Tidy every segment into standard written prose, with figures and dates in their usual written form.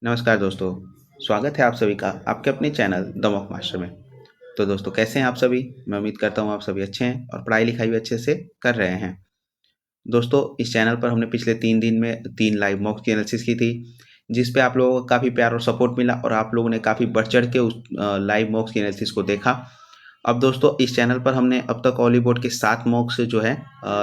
नमस्कार दोस्तों, स्वागत है आप सभी का आपके अपने चैनल द मॉक मास्टर में। तो दोस्तों कैसे हैं आप सभी? मैं उम्मीद करता हूँ आप सभी अच्छे हैं और पढ़ाई-लिखाई भी अच्छे से कर रहे हैं। दोस्तों इस चैनल पर हमने पिछले 3 दिन में 3 लाइव मॉक की एनालिसिस की थी, जिस पे आप लोगों का काफ़ी प्यार और सपोर्ट मिला और आप लोगों ने काफ़ी बढ़-चढ़ के उस लाइव मॉक्स की एनालिसिस को देखा। अब दोस्तों इस चैनल पर हमने अब तक ऑली बोर्ड के 7 मॉक्स जो है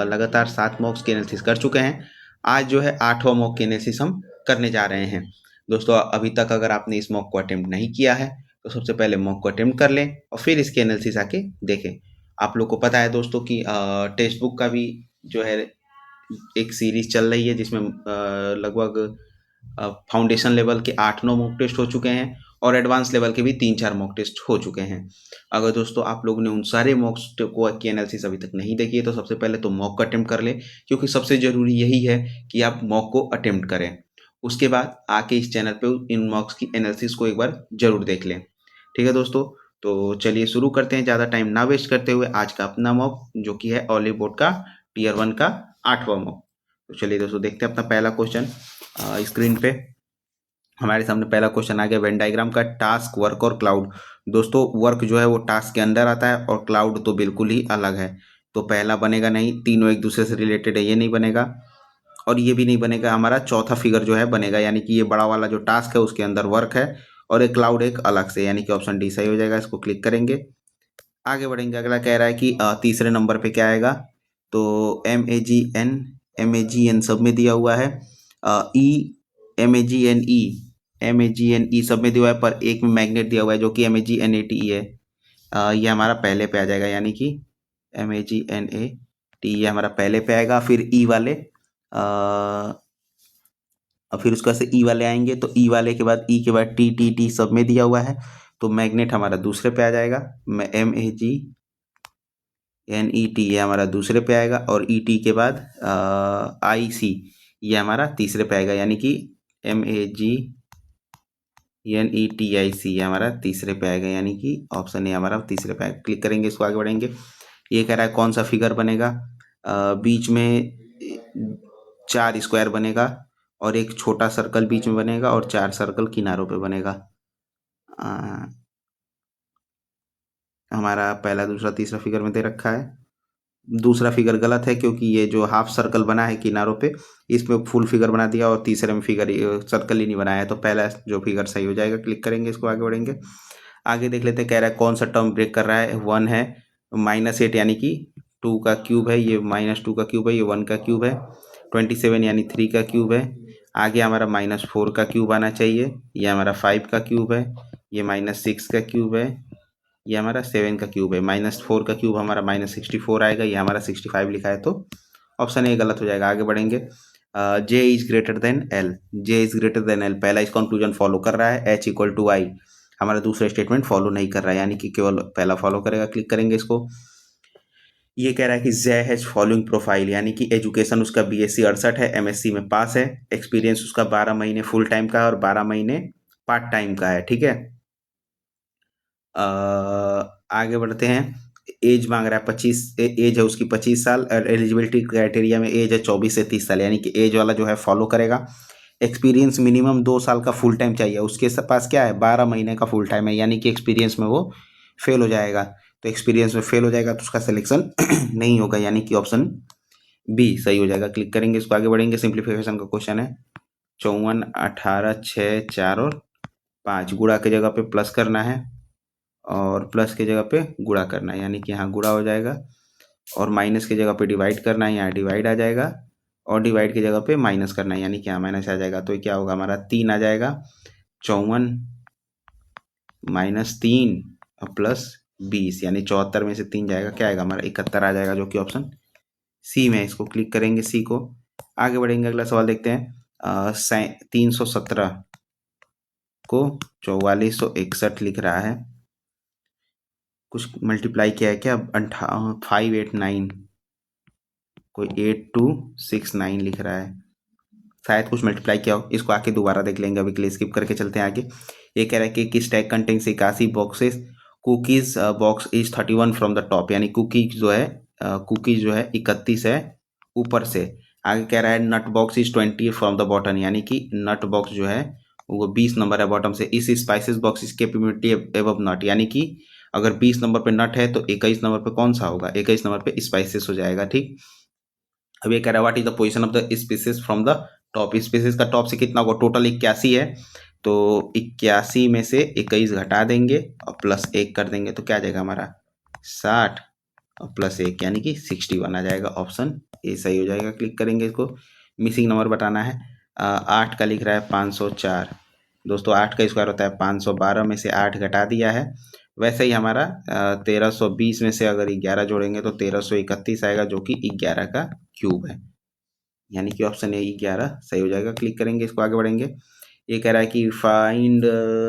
लगातार 7 मॉक्स की एनालिसिस कर चुके हैं। आज जो है 8वाँ मॉक की एनालिसिस हम करने जा रहे हैं। दोस्तों अभी तक अगर आपने इस मॉक को अटेम्प्ट नहीं किया है, तो सबसे पहले मॉक को अटेम्प्ट कर लें और फिर इसकी एनालिसिस आके देखें। आप लोग को पता है दोस्तों कि टेक्स्ट बुक का भी जो है एक सीरीज़ चल रही है जिसमें लगभग फाउंडेशन लेवल के 8-9 मॉक टेस्ट हो चुके हैं और एडवांस लेवल के भी 3-4 मॉक टेस्ट हो चुके हैं। अगर दोस्तों आप लोगों ने उन सारे मॉक्स को की एनालिसिस अभी तक नहीं देखी है तो सबसे पहले तो मॉक को अटेम्प्ट कर लें, क्योंकि सबसे ज़रूरी यही है कि आप मॉक को अटेम्प्ट करें। उसके बाद आके इस चैनल पे इन मॉक्स की एनालिसिस को एक बार ज़रूर देख लें। ठीक है दोस्तों? तो चलिए शुरू करते हैं ज़्यादा टाइम ना वेस्ट करते हुए आज का अपना मॉक, जो कि है ऑली बोर्ड का टियर 1 का 8वाँ मॉक। तो चलिए दोस्तों देखते हैं अपना पहला क्वेश्चन। स्क्रीन पे हमारे सामने पहला क्वेश्चन आ गया वेन डायग्राम का टास्क, वर्क और क्लाउड। दोस्तों वर्क जो है वो टास्क के अंदर आता है और क्लाउड तो बिल्कुल ही अलग है। तो पहला बनेगा नहीं, तीनों एक दूसरे से रिलेटेड है, ये नहीं बनेगा और ये भी नहीं बनेगा। हमारा चौथा फिगर जो है बनेगा, यानी कि ये बड़ा वाला जो टास्क है उसके अंदर वर्क है और एक क्लाउड एक अलग से, यानी कि ऑप्शन डी सही हो जाएगा। इसको क्लिक करेंगे, आगे बढ़ेंगे। अगला कह रहा है कि तीसरे नंबर पे क्या आएगा, तो एम ए जी एन सब में दिया हुआ है। E M A G N E सब में दिया हुआ है, पर एक में मैग्नेट दिया हुआ है जो कि MEGNATE है। ये हमारा पहले पे आ जाएगा, यानी कि MEGNATE ये हमारा पहले पे आएगा। फिर ई वाले और फिर उसके बाद से ई वाले आएंगे, तो ई वाले के बाद ई के बाद टी सब में दिया हुआ है, तो मैग्नेट हमारा दूसरे पे आ जाएगा। MEGNET ये हमारा दूसरे पे आएगा और ET के बाद IC ये हमारा तीसरे पे आएगा, यानी कि MEGNETIC ये हमारा तीसरे पे आएगा, यानी कि ऑप्शन ए हमारा तीसरे पे आएगा। क्लिक करेंगे, इसको आगे बढ़ेंगे। ये कह रहा है कौन सा फिगर बनेगा, बीच में 4 स्क्वायर बनेगा और एक छोटा सर्कल बीच में बनेगा और 4 सर्कल किनारों पे बनेगा। हमारा पहला दूसरा तीसरा फिगर में दे रखा है। दूसरा फिगर गलत है, क्योंकि ये जो हाफ सर्कल बना है किनारों पे, इसमें फुल फिगर बना दिया और तीसरे में फिगर सर्कल ही नहीं बनाया है, तो पहला जो फिगर सही हो जाएगा। क्लिक करेंगे, इसको आगे बढ़ेंगे। आगे देख लेते हैं, कह रहा है कौन सा टर्म ब्रेक कर रहा है। 1 है, -8 यानी कि 2 का क्यूब है, ये -2 का क्यूब है, ये 1 का क्यूब है। 27 यानी 3 का क्यूब है। आगे हमारा -4 का क्यूब आना चाहिए, ये हमारा 5 का क्यूब है। ये -6 का क्यूब है, ये हमारा 7 का क्यूब है। -4 का क्यूब हमारा -64 आएगा, ये हमारा 65 लिखा है, तो ऑप्शन ए गलत हो जाएगा। आगे बढ़ेंगे। J is greater than L, J is greater than L, पहला इस कंक्लूजन फॉलो कर रहा है। H = I हमारा दूसरा स्टेटमेंट फॉलो नहीं कर रहा है, यानी कि केवल पहला फॉलो करेगा। क्लिक करेंगे इसको। ये कह रहा है कि जे हैज फॉलोइंग प्रोफाइल, यानी कि एजुकेशन उसका BSc 68 है, MSc में पास है। एक्सपीरियंस उसका 12 महीने फुल टाइम का है और 12 महीने पार्ट टाइम का है। ठीक है, आगे बढ़ते हैं। एज मांग रहा है 25, एज है उसकी 25 साल और एलिजिबिलिटी क्राइटेरिया में एज है 24 से 30 साल, यानी कि एज वाला जो है फॉलो करेगा। एक्सपीरियंस मिनिमम 2 साल का फुल टाइम चाहिए, उसके पास क्या है 12 महीने का फुल टाइम है, यानी कि एक्सपीरियंस में वो फेल हो जाएगा। तो एक्सपीरियंस में फेल हो जाएगा तो उसका सिलेक्शन नहीं होगा, यानी कि ऑप्शन बी सही हो जाएगा। क्लिक करेंगे, इसको आगे बढ़ेंगे। सिंप्लीफिकेशन का क्वेश्चन है। 54, 18, 6, 4 और 5 गुणा की जगह पे प्लस करना है और प्लस की जगह पे गुणा करना है, यानी कि यहाँ गुणा हो जाएगा और माइनस की जगह पे डिवाइड करना है, यहाँ डिवाइड आ जाएगा और डिवाइड की जगह पे माइनस करना है, यानी कि यहाँ माइनस आ जाएगा। तो क्या होगा हमारा 3 आ जाएगा। 54 -3 और +20, यानी 74 में से 3 जाएगा, क्या आएगा हमारा 71 आ जाएगा, जो कि ऑप्शन सी में है। इसको क्लिक करेंगे, सी को। आगे बढ़ेंगे, अगला सवाल देखते हैं। 317 को 4461 लिख रहा है, कुछ मल्टीप्लाई किया है क्या? 589 कोई 8269 लिख रहा है, शायद कुछ मल्टीप्लाई किया हो। इसको आके दोबारा देख लेंगे, अभी के लिए स्किप करके चलते हैं आगे। ये कह रहा है कि किस tag contains 81 boxes, cookies box is 31 from the top, यानी कुकीज जो है 31 है ऊपर से। आगे कह रहा है nut box is 20 from the bottom, यानी कि नट बॉक्स जो है वो 20 नंबर है बॉटम से, इस spices box capability above not, यानी कि अगर 20 नंबर पे नट है तो 21 नंबर पे कौन सा होगा, 21 नंबर पे स्पाइसेस हो जाएगा। ठीक, अब ये कह रहा है what is the position of the species from the top, species का टॉप से कितना होगा, टोटल 81 है, तो 81 में से 21 घटा देंगे और प्लस 1 कर देंगे तो क्या आ जाएगा हमारा 60 और प्लस 1 यानी कि 61 आ जाएगा। ऑप्शन ए सही हो जाएगा। क्लिक करेंगे इसको, मिसिंग नंबर बताना है। 8 का लिख रहा है 504, दोस्तों 8 का स्क्वायर होता है 512 में से 8 घटा दिया है। वैसे ही हमारा 1320 में से अगर 11 जोड़ेंगे तो 1331 आएगा जो कि 11 का क्यूब है, यानी कि ऑप्शन ए 11 सही हो जाएगा। क्लिक करेंगे इसको, आगे बढ़ेंगे। ये कह रहा है कि find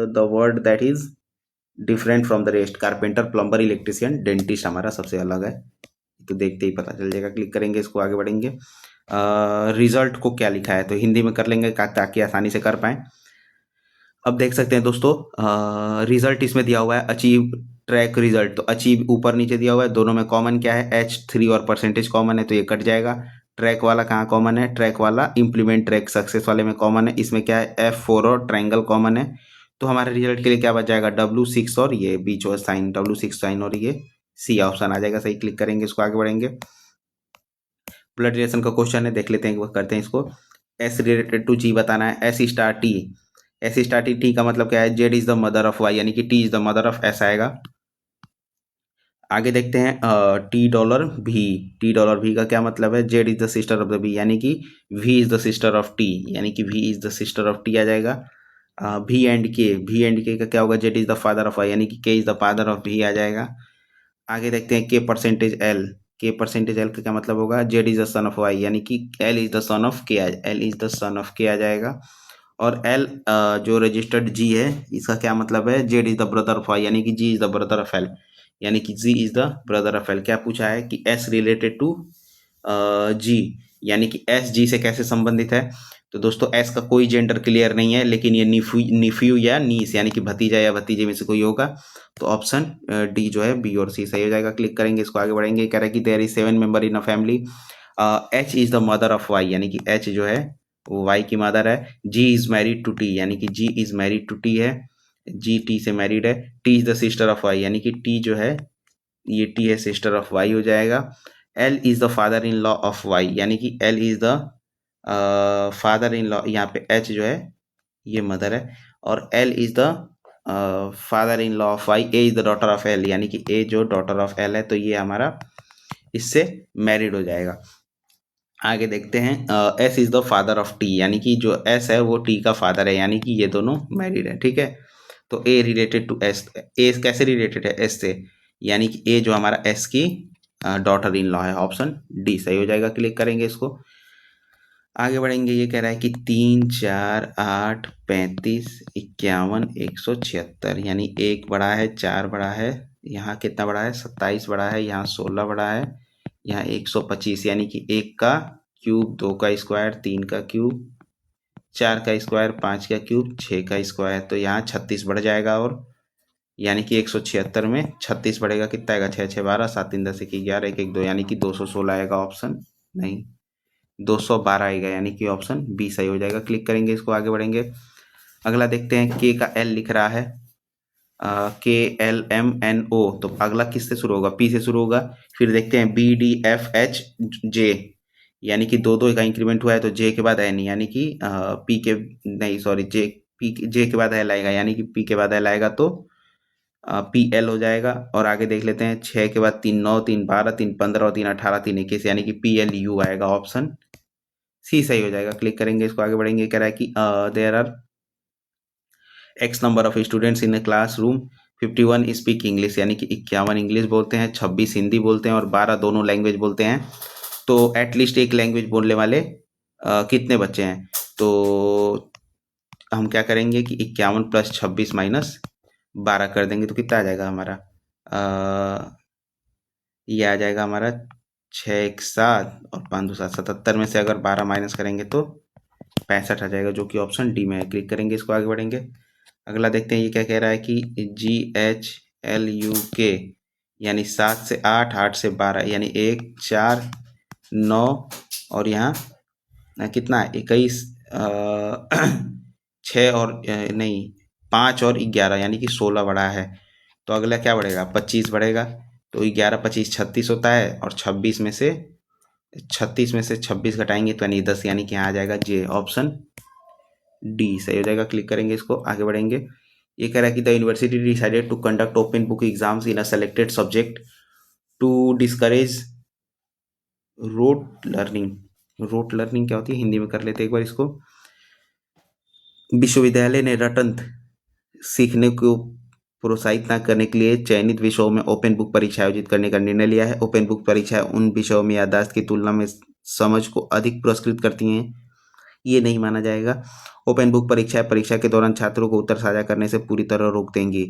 the word that is different from the rest, carpenter, plumber, electrician, dentist हमारा सबसे अलग है, तो देखते ही पता चल जाएगा। क्लिक करेंगे इसको, आगे बढ़ेंगे। रिजल्ट को क्या लिखा है तो हिंदी में कर लेंगे ताकि आसानी से कर पाएं। अब देख सकते हैं दोस्तों, रिजल्ट इसमें दिया हुआ है अचीव ट्रैक रिजल्ट, तो अचीव ऊपर नीचे दिया हुआ है, दोनों में कॉमन क्या है H3 और परसेंटेज कॉमन है तो ये कट जाएगा। ट्रैक वाला कहाँ कॉमन है, ट्रैक वाला इम्प्लीमेंट ट्रैक सक्सेस वाले में कॉमन है, इसमें क्या है F4 और ट्रायंगल कॉमन है, तो हमारे रिजल्ट के लिए क्या बच जाएगा W6 और ये बीच और साइन W6 साइन और ये सी ऑप्शन आ जाएगा सही। क्लिक करेंगे इसको, आगे बढ़ेंगे। ब्लड रिलेशन का क्वेश्चन है, देख लेते हैं, करते हैं इसको। S रिलेटेड टू G बताना है, S star T, S star T का मतलब क्या है, Z is the mother of Y यानी कि T is the mother of S आएगा। आगे देखते हैं $T, $T का क्या मतलब है, Z is the sister of the B यानी कि V is the sister of T यानी कि V is the sister of T आ जाएगा। V एंड K का क्या होगा, Z is the father of Y यानी कि K is the father of V आ जाएगा। आगे देखते हैं K परसेंटेज L का क्या मतलब होगा, Z is the son of Y यानी कि L is the son of K, L is the son of K आ जाएगा। और L जो रजिस्टर्ड G है इसका क्या मतलब है, Z is the brother of Y यानी कि G is the brother of L यानी कि G is the brother of L। क्या पूछा है कि S रिलेटेड टू G यानी कि S G से कैसे संबंधित है, तो दोस्तों S का कोई जेंडर क्लियर नहीं है, लेकिन ये निफ्यू या नीस यानी कि भतीजा या भतीजे में से कोई होगा, तो ऑप्शन डी जो है बी और सी सही हो जाएगा। क्लिक करेंगे इसको, आगे बढ़ेंगे। कह रहा है कि there is 7 member in a family, H is the mother of Y यानी कि H जो है वो Y की मदर है। G is married to T यानी कि G is married to T है, G T से मैरिड है। T is the sister of Y यानी कि T जो है ये T है सिस्टर ऑफ Y हो जाएगा। L is the father in law of Y यानी कि L is the father in law, यहाँ पे H जो है ये मदर है और L is the father in law of Y, A is the daughter of L यानी कि A जो डॉटर ऑफ L है तो ये हमारा इससे मैरिड हो जाएगा। आगे देखते हैं, S is the father of T यानी कि जो S है वो T का फादर है यानी कि ये दोनों मैरिड है। ठीक है, तो A related to S, A कैसे रिलेटेड है S से, यानी कि A जो हमारा S की डॉटर इन लॉ है, ऑप्शन डी सही हो जाएगा। क्लिक करेंगे इसको, आगे बढ़ेंगे। ये कह रहा है कि 3, 4, 8, 35, 51, 176 यानी 1 बड़ा है 4 बड़ा है, यहाँ कितना बड़ा है 27 बड़ा है, यहाँ 16 बड़ा है, यहाँ 125 यानी कि 1 का क्यूब, 2 का स्क्वायर, 3 का क्यूब, 4 का स्क्वायर, 5 का क्यूब, 6 का स्क्वायर, तो यहाँ 36 बढ़ जाएगा और यानी कि 176 में 36 बढ़ेगा, कितना आएगा 6, 6, 12, 7, 3, 10, 1, 11, 1, 1, 2 यानी कि 216 आएगा। ऑप्शन नहीं 212 आएगा यानी कि ऑप्शन बी सही हो जाएगा। क्लिक करेंगे इसको, आगे बढ़ेंगे। अगला देखते हैं, के का एल लिख रहा है, KLMNO, तो अगला किससे शुरू होगा, पी से शुरू होगा। फिर देखते हैं BDFHJ यानी कि दो का इंक्रीमेंट हुआ है तो जे के बाद एन यानी कि पी के नहीं सॉरी जे के बाद एल आएगा यानी कि पी के बाद एल आएगा तो PL हो जाएगा। और आगे देख लेते हैं, 6 के बाद 3 9, 3 12, 3 15 और 3 18, 3 21 यानी कि PLU आएगा, ऑप्शन सी सही हो जाएगा। क्लिक करेंगे इसको, आगे बढ़ेंगे। कह रहा है कि there are X number of students in a classroom, 51 speak English यानी कि 51 इंग्लिश बोलते हैं, 26 हिंदी बोलते हैं और 12 दोनों लैंग्वेज बोलते हैं, तो एटलीस्ट एक लैंग्वेज बोलने वाले कितने बच्चे हैं, तो हम क्या करेंगे कि 51 + 26 - 12 कर देंगे तो कितना आ जाएगा हमारा, ये आ जाएगा हमारा 6 1 7 और 5 2 7, 77 में से अगर 12 माइनस करेंगे तो 65 आ जाएगा, जो कि ऑप्शन डी में है। क्लिक करेंगे इसको, आगे बढ़ेंगे। अगला देखते हैं, ये क्या कह रहा है कि GHLUK यानी 7 से 8, 8 से 12 यानी 1 4 9 और यहाँ कितना है 21, 6 और नहीं 5 और 11 यानी कि 16 बढ़ा है, तो अगला क्या बढ़ेगा 25 बढ़ेगा। तो 11 25 36 होता है, और 36 में से 26 घटाएंगे तो यानी 10, यानी कि यहाँ आ जाएगा जे, ऑप्शन डी सही हो जाएगा। क्लिक करेंगे इसको, आगे बढ़ेंगे। ये कह रहा है कि the university decided to conduct open book exams in a selected subject to discourage rote learning. Rote learning क्या होती है, हिंदी में कर लेते हैं एक बार इसको। विश्वविद्यालय ने रटंत सीखने को प्रोत्साहित न करने के लिए चयनित विषयों में ओपन बुक परीक्षा आयोजित करने का निर्णय लिया है। ओपन बुक परीक्षाएं उन विषयों में याददाश्त की तुलना में समझ को अधिक पुरस्कृत करती हैं, ये नहीं माना जाएगा। ओपन बुक परीक्षाएं परीक्षा के दौरान छात्रों को उत्तर साझा करने से पूरी तरह रोक देंगी।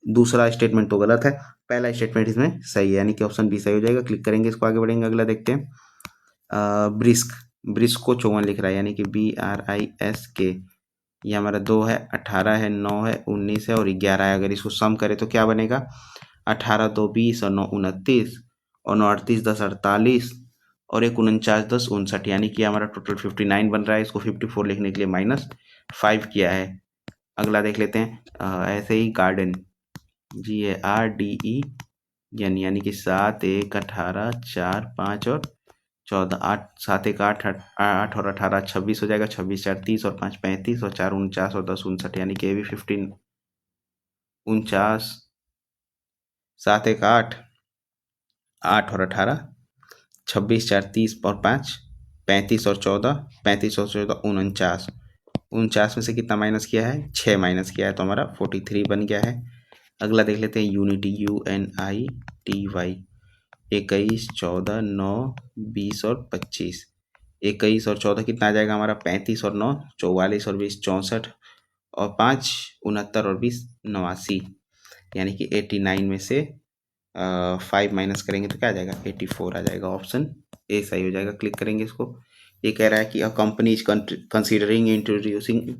दूसरा स्टेटमेंट तो गलत है, पहला स्टेटमेंट इसमें सही है, यानी कि ऑप्शन बी सही हो जाएगा। क्लिक करेंगे इसको, आगे बढ़ेंगे। अगला देखते हैं। ब्रिस्क, ब्रिस्क को 54 लिख रहा है, यानी कि BRISK। ये हमारा 2 है, 18 है, 9 है, 19 है और 11 है। अगर इसको सम करें तो क्या बनेगा, 18 2 20 और 9 29 और 9 38 10 48 और 1 49 10 59, यानी कि हमारा टोटल 59 बन रहा है। इसको 54 लिखने के लिए -5 किया है। अगला देख लेते हैं। ऐसे ही गार्डन, GARDEN, यानी कि 7 1 18 4 5 और 14, 8 7 1 8 8 और 18 26 हो जाएगा। 26 4 30 और 5 35 और 4 49 और 10 59, यानी कि ये भी 15 49 7 1 8 8 और 18 26 4 30 और 5 35 और 14 35 और 14 49, 49 में से कितना माइनस किया है, 6 माइनस किया है, तो हमारा 43 बन गया है। अगला देख लेते हैं। यूनिटी, UNITY, 21 14 9 20 और 25। 21 और 14 कितना आ जाएगा हमारा, 35 और 9 44 और 20 64 और 5 69 और 20 89, यानी कि 89 में से 5 माइनस करेंगे तो क्या आ जाएगा, 84 आ जाएगा। ऑप्शन ए सही हो जाएगा। क्लिक करेंगे इसको। ये कह रहा है कि a company is considering introducing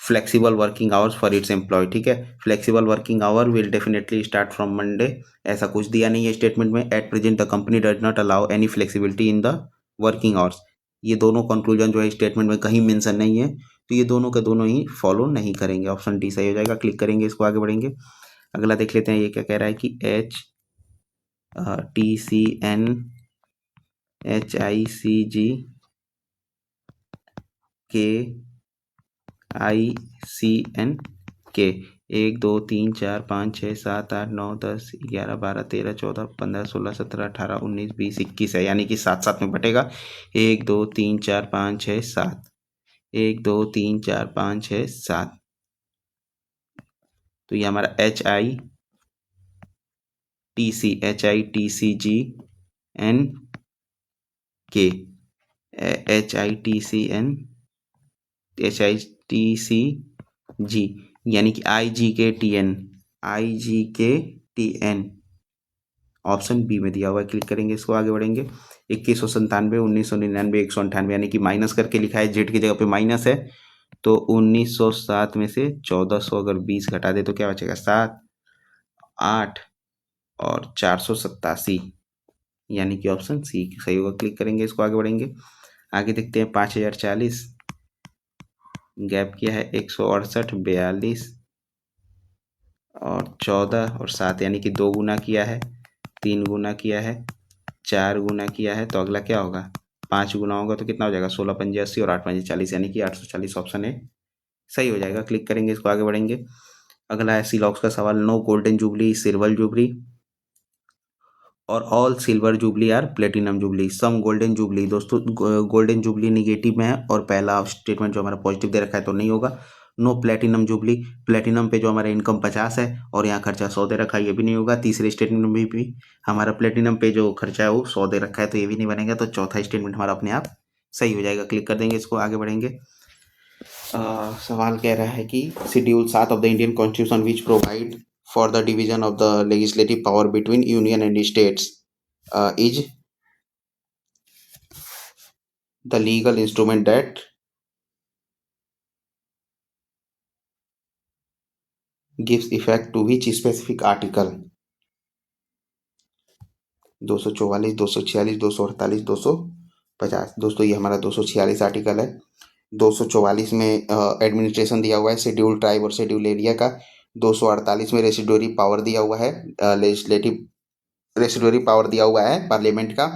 flexible working hours for its employ. ठीक है, flexible working hour will definitely start from Monday, ऐसा कुछ दिया नहीं है स्टेटमेंट में। At present the company does not allow any flexibility in the working hours. ये दोनों कंक्लूजन जो है स्टेटमेंट में कहीं मेंशन नहीं है, तो ये दोनों के दोनों ही फॉलो नहीं करेंगे। ऑप्शन डी सही हो जाएगा। क्लिक करेंगे इसको, आगे बढ़ेंगे। अगला देख लेते हैं। ये क्या कह रहा है कि TCN HICG KICN के 1 2 3 4 5 6 7 8 9 10 11 12 13 14 15 16 17 18 19 20 21 है, यानी कि 7 7 में बटेगा। 1 2 3 4 5 6 7, 1 2 3 4 5 6 7, तो ये हमारा HITCG, यानी कि IGKTN ऑप्शन बी में दिया हुआ है। क्लिक करेंगे इसको, आगे बढ़ेंगे। 2197 1999 198, यानी कि माइनस करके लिखा है, जेड की जगह पे माइनस है, तो 1907 में से 1400 अगर 20 घटा दे तो क्या बचेगा, 7 8 और 487, यानी कि ऑप्शन सी सही होगा। क्लिक करेंगे इसको, आगे बढ़ेंगे। आगे देखते हैं। 5040 गैप किया है, 168 42 और 14 और 7, यानी कि 2 गुना किया है, 3 गुना किया है, 4 गुना किया है, तो अगला क्या होगा, 5 गुना होगा, तो कितना हो जाएगा, 16 पंजे 80 और 8 पंजे 40, यानी कि 840 ऑप्शन ए सही हो जाएगा। क्लिक करेंगे इसको, आगे बढ़ेंगे। अगला है सीलॉक्स का सवाल। No golden jubilee, silver jubilee और all silver jubilee or platinum jubilee. Some golden jubilee, दोस्तों गोल्डन जुबली निगेटिव में है और पहला स्टेटमेंट जो हमारा पॉजिटिव दे रखा है तो नहीं होगा। नो प्लेटिनम जुबली, प्लेटिनम पे जो हमारा इनकम 50 है और यहाँ खर्चा 100 दे रखा है, ये भी नहीं होगा। तीसरे स्टेटमेंट में भी हमारा प्लेटिनम पे जो खर्चा है वो 100 दे रखा है, तो ये भी नहीं बनेगा। तो चौथा स्टेटमेंट हमारा अपने आप सही हो जाएगा। क्लिक कर देंगे इसको, आगे बढ़ेंगे। सवाल कह रहा है कि schedule 7 of the Indian constitution which provide for the division of the legislative power between union and states is the legal instrument that gives effect to which specific article। 244 246 248 250। दोस्तों ये हमारा 246 आर्टिकल है। 244 में एडमिनिस्ट्रेशन दिया हुआ है schedule tribe और schedule area का। 248 में रेसिडुअरी पावर दिया हुआ है, लेजिस्लेटिव रेसिडुअरी पावर दिया हुआ है पार्लियामेंट का।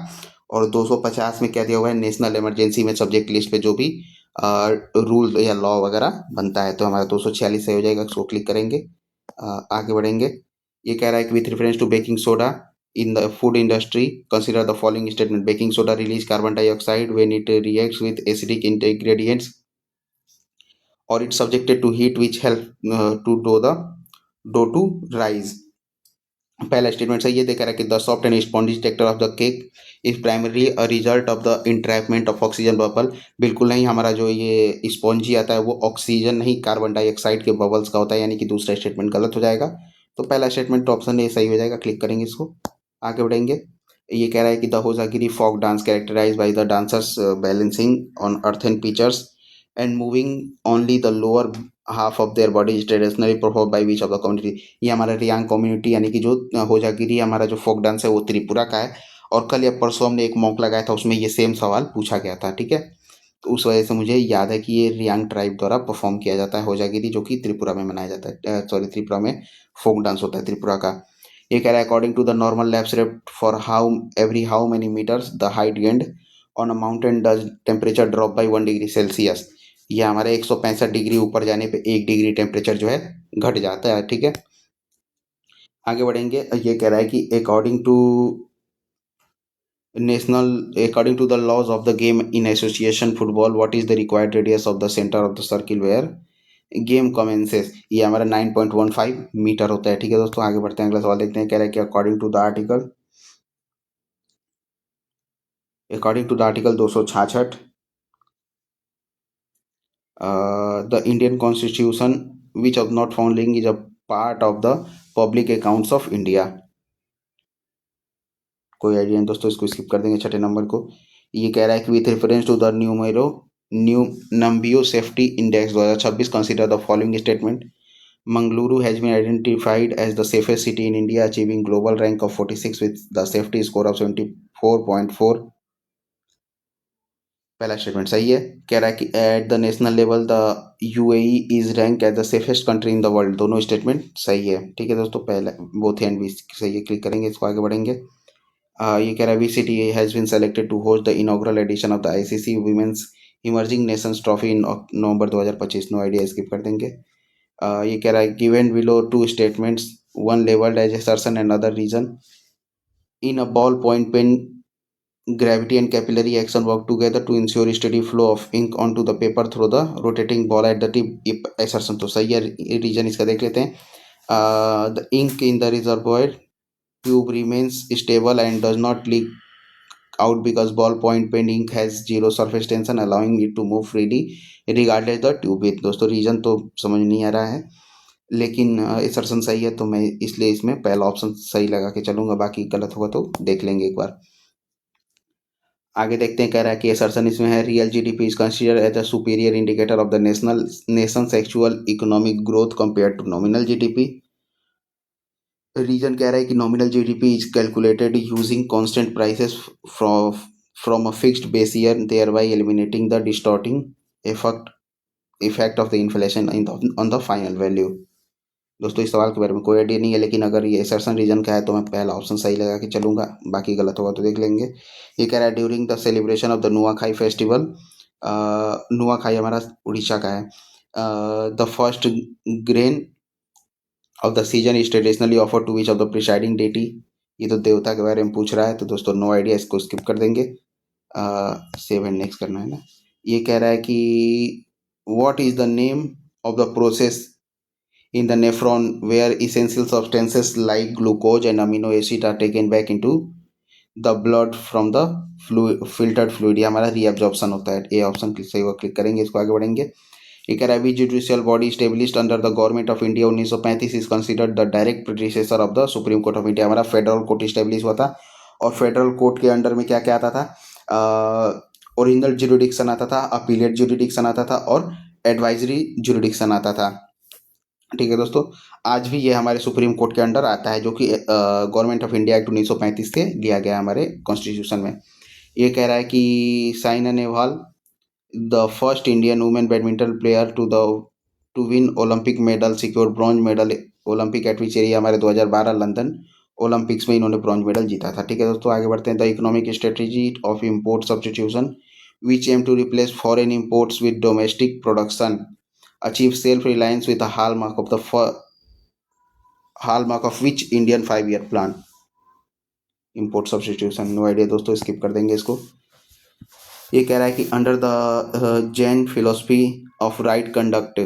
और 250 में क्या दिया हुआ है, नेशनल इमरजेंसी में सब्जेक्ट लिस्ट पे जो भी रूल या लॉ वगैरह बनता है। तो हमारा 246 सही हो जाएगा, इसको क्लिक करेंगे, आगे बढ़ेंगे। ये कह रहा है कि with reference to baking soda in the food industry, consider the following statement: baking soda release carbon dioxide when it reacts with acidic ingredients, or it's subjected to heat which help to dough to rise। पहला statement सही है, देखा रहा है कि the soft and spongy texture of the cake is primarily a result of the entrapment of oxygen bubble. बिल्कुल नहीं, हमारा जो ये स्पॉन्जी आता है वो ऑक्सीजन नहीं कार्बन डाइऑक्साइड के बबल्स का होता है, यानी कि दूसरा स्टेटमेंट गलत हो जाएगा। तो पहला स्टेटमेंट ऑप्शन ए सही हो जाएगा, क्लिक करेंगे इसको, आगे बढ़ेंगे। ये कह रहा है कि the Hojagiri folk dance characterize by the dancers balancing on earthen pitchers and moving only the lower half of their body is traditionally perform by which of the community. ये हमारा रियांग कम्युनिटी यानी कि जो होजागिरी हमारा जो फोक डांस है वो त्रिपुरा का है। और कल या परसों हमने एक मॉक लगाया था, उसमें ये सेम सवाल पूछा गया था, ठीक है। तो उस वजह से मुझे याद है कि ये रियांग ट्राइब द्वारा परफॉर्म किया जाता है होजागिरी, जो कि त्रिपुरा में मनाया जाता है, सॉरी त्रिपुरा में फोक डांस होता है त्रिपुरा का। ये कह रहा है according to the normal lapse rate for how many meters the height gained on a mountain does temperature drop by 1 degree Celsius. ये हमारे 165 डिग्री ऊपर जाने पे 1 डिग्री टेम्परेचर जो है घट जाता है, ठीक है। आगे बढ़ेंगे। ये कह रहा है कि according to the laws of the game in association football, what is the required radius of the center of the circle where game commences. ये हमारा 9.15 मीटर होता है, ठीक है दोस्तों। आगे बढ़ते हैं, अगला सवाल देखते हैं। कह रहा है कि according to the article 266 the Indian constitution which of not founding is a part of the public accounts of India. कोई आइडिया नहीं दोस्तों, इसको स्किप कर देंगे छठे नंबर को। ये कह रहा है कि with reference to the new Numbeo safety index 2026 consider the following statement. Mangaluru has been identified as the safest city in India, achieving global rank of 46 with the safety score of 74.4। पहला statement सही है। कह रहा है कि at the national level the UAE is rank as the safest country in the world. दोनों statement सही है, ठीक है दोस्तों। पहला बोथ एंड भी सही है, क्लिक करेंगे, इसको आगे बढ़ेंगे। ये कह रहा है V city has been selected to host the inaugural edition of the ICC women's emerging nations trophy in November 2025। No idea, skip कर देंगे। ये कह रहा है given below two statements, one levelled as assertion and other reason in a ball point pen gravity and capillary action work together to ensure steady flow of ink onto the paper through the rotating ball at the tip assertion। तो सही है, reason इसका देख लेते हैं। The ink in the reservoir tube remains stable and does not leak out because ball point pen ink has zero surface tension allowing it to move freely regardless the tube width। दोस्तों reason तो समझ नहीं आ रहा है, लेकिन assertion सही है, तो मैं इसलिए इसमें पहला ऑप्शन सही लगा के चलूंगा, बाकी गलत होगा तो देख लेंगे एक बार। आगे देखते हैं। कह रहा है कि असर्शन इसमें है real GDP is considered as a superior indicator of the nations actual economic growth compare to nominal GDP. Reason कह रहा है कि nominal GDP is calculated using constant prices from a fixed base year, thereby eliminating the distorting effect of the inflation on the final value. दोस्तों इस सवाल के बारे में कोई आइडिया नहीं है, लेकिन अगर ये असर्शन रीजन का है तो मैं पहला ऑप्शन सही लगा के चलूंगा, बाकी गलत होगा तो देख लेंगे। ये कह रहा है during the celebration of the Nuakhai festival, Nuakhai हमारा उड़ीसा का है, the first grain of the season is traditionally offer to which of the presiding deity. ये तो देवता के बारे में पूछ रहा है, तो दोस्तों नो आइडिया, इसको स्किप कर देंगे। सेव एंड नेक्स्ट करना है ना। ये कह रहा है कि what is the name of the process in the nephron where essential substances like glucose and amino acid are taken back into the blood from the filtered fluid। ये हमारा रीअब्जॉर्प्शन होता है। ए ऑप्शन सही होगा, click करेंगे, इसको आगे बढ़ेंगे। ये कह रहा है judicial body established under the government of India 1935 is considered the direct predecessor of the supreme court of India. हमारा फेडरल कोर्ट स्टेब्लिश हुआ था, और फेडरल कोर्ट के अंडर में क्या क्या आता था, ओरिजिनल ज्यूरिडिक्शन आता था, अपीलेट ज्यूरिडिक्शन आता था, और एडवाइजरी ज्यूरिडिक्शन आता था, ठीक है दोस्तों। आज भी ये हमारे सुप्रीम कोर्ट के अंडर आता है, जो कि गवर्नमेंट ऑफ इंडिया एक्ट 1935 से लिया गया हमारे कॉन्स्टिट्यूशन में। ये कह रहा है कि Saina Nehwal the first Indian women badminton player to win Olympic medal, secure bronze medal Olympic eight which area हमारे 2012 लंदन ओलंपिक्स में इन्होंने ब्रॉन्ज मेडल जीता था। ठीक है दोस्तों, आगे बढ़ते हैं। The economic strategy of import substitution which aim to replace foreign imports with domestic production achieve self reliance with hallmark of which Indian 5-year plan। Import substitution, no idea दोस्तों, skip कर देंगे इसको। ये कह रहा है कि under the Jain philosophy of right conduct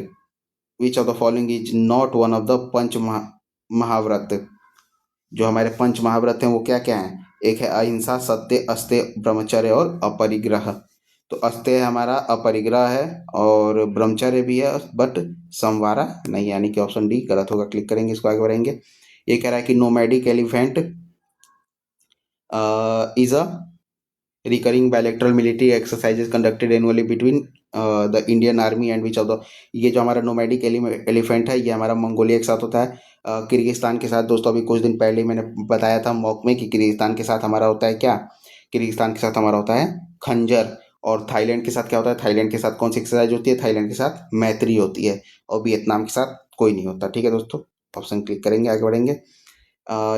which of the following is not one of the पंच महाव्रत। जो हमारे पंच महाव्रत हैं वो क्या क्या हैं? एक है अहिंसा, सत्य, अस्तेय, ब्रह्मचर्य और अपरिग्रह। तो अस्तेय हमारा अपरिग्रह है और ब्रह्मचर्य भी है, बट संवारा नहीं, यानी कि ऑप्शन डी गलत होगा। क्लिक करेंगे इसको, आगे बढ़ेंगे। ये कह रहा है कि nomadic elephant is a recurring bilateral military exercises conducted annually between the Indian Army and which of the। ये जो हमारा नोमैडिक एलिफेंट है ये हमारा मंगोलिया के साथ होता है, किर्गिस्तान के साथ। दोस्तों अभी कुछ दिन पहले मैंने बताया था मॉक में कि किर्गिस्तान के साथ हमारा होता है क्या? किर्गिस्तान के साथ हमारा होता है खंजर। और थाईलैंड के साथ क्या होता है? थाईलैंड के साथ कौन सी एक्सरसाइज होती है? थाईलैंड के साथ मैत्री होती है। और वियतनाम के साथ कोई नहीं होता। ठीक है दोस्तों, ऑप्शन क्लिक करेंगे, आगे बढ़ेंगे।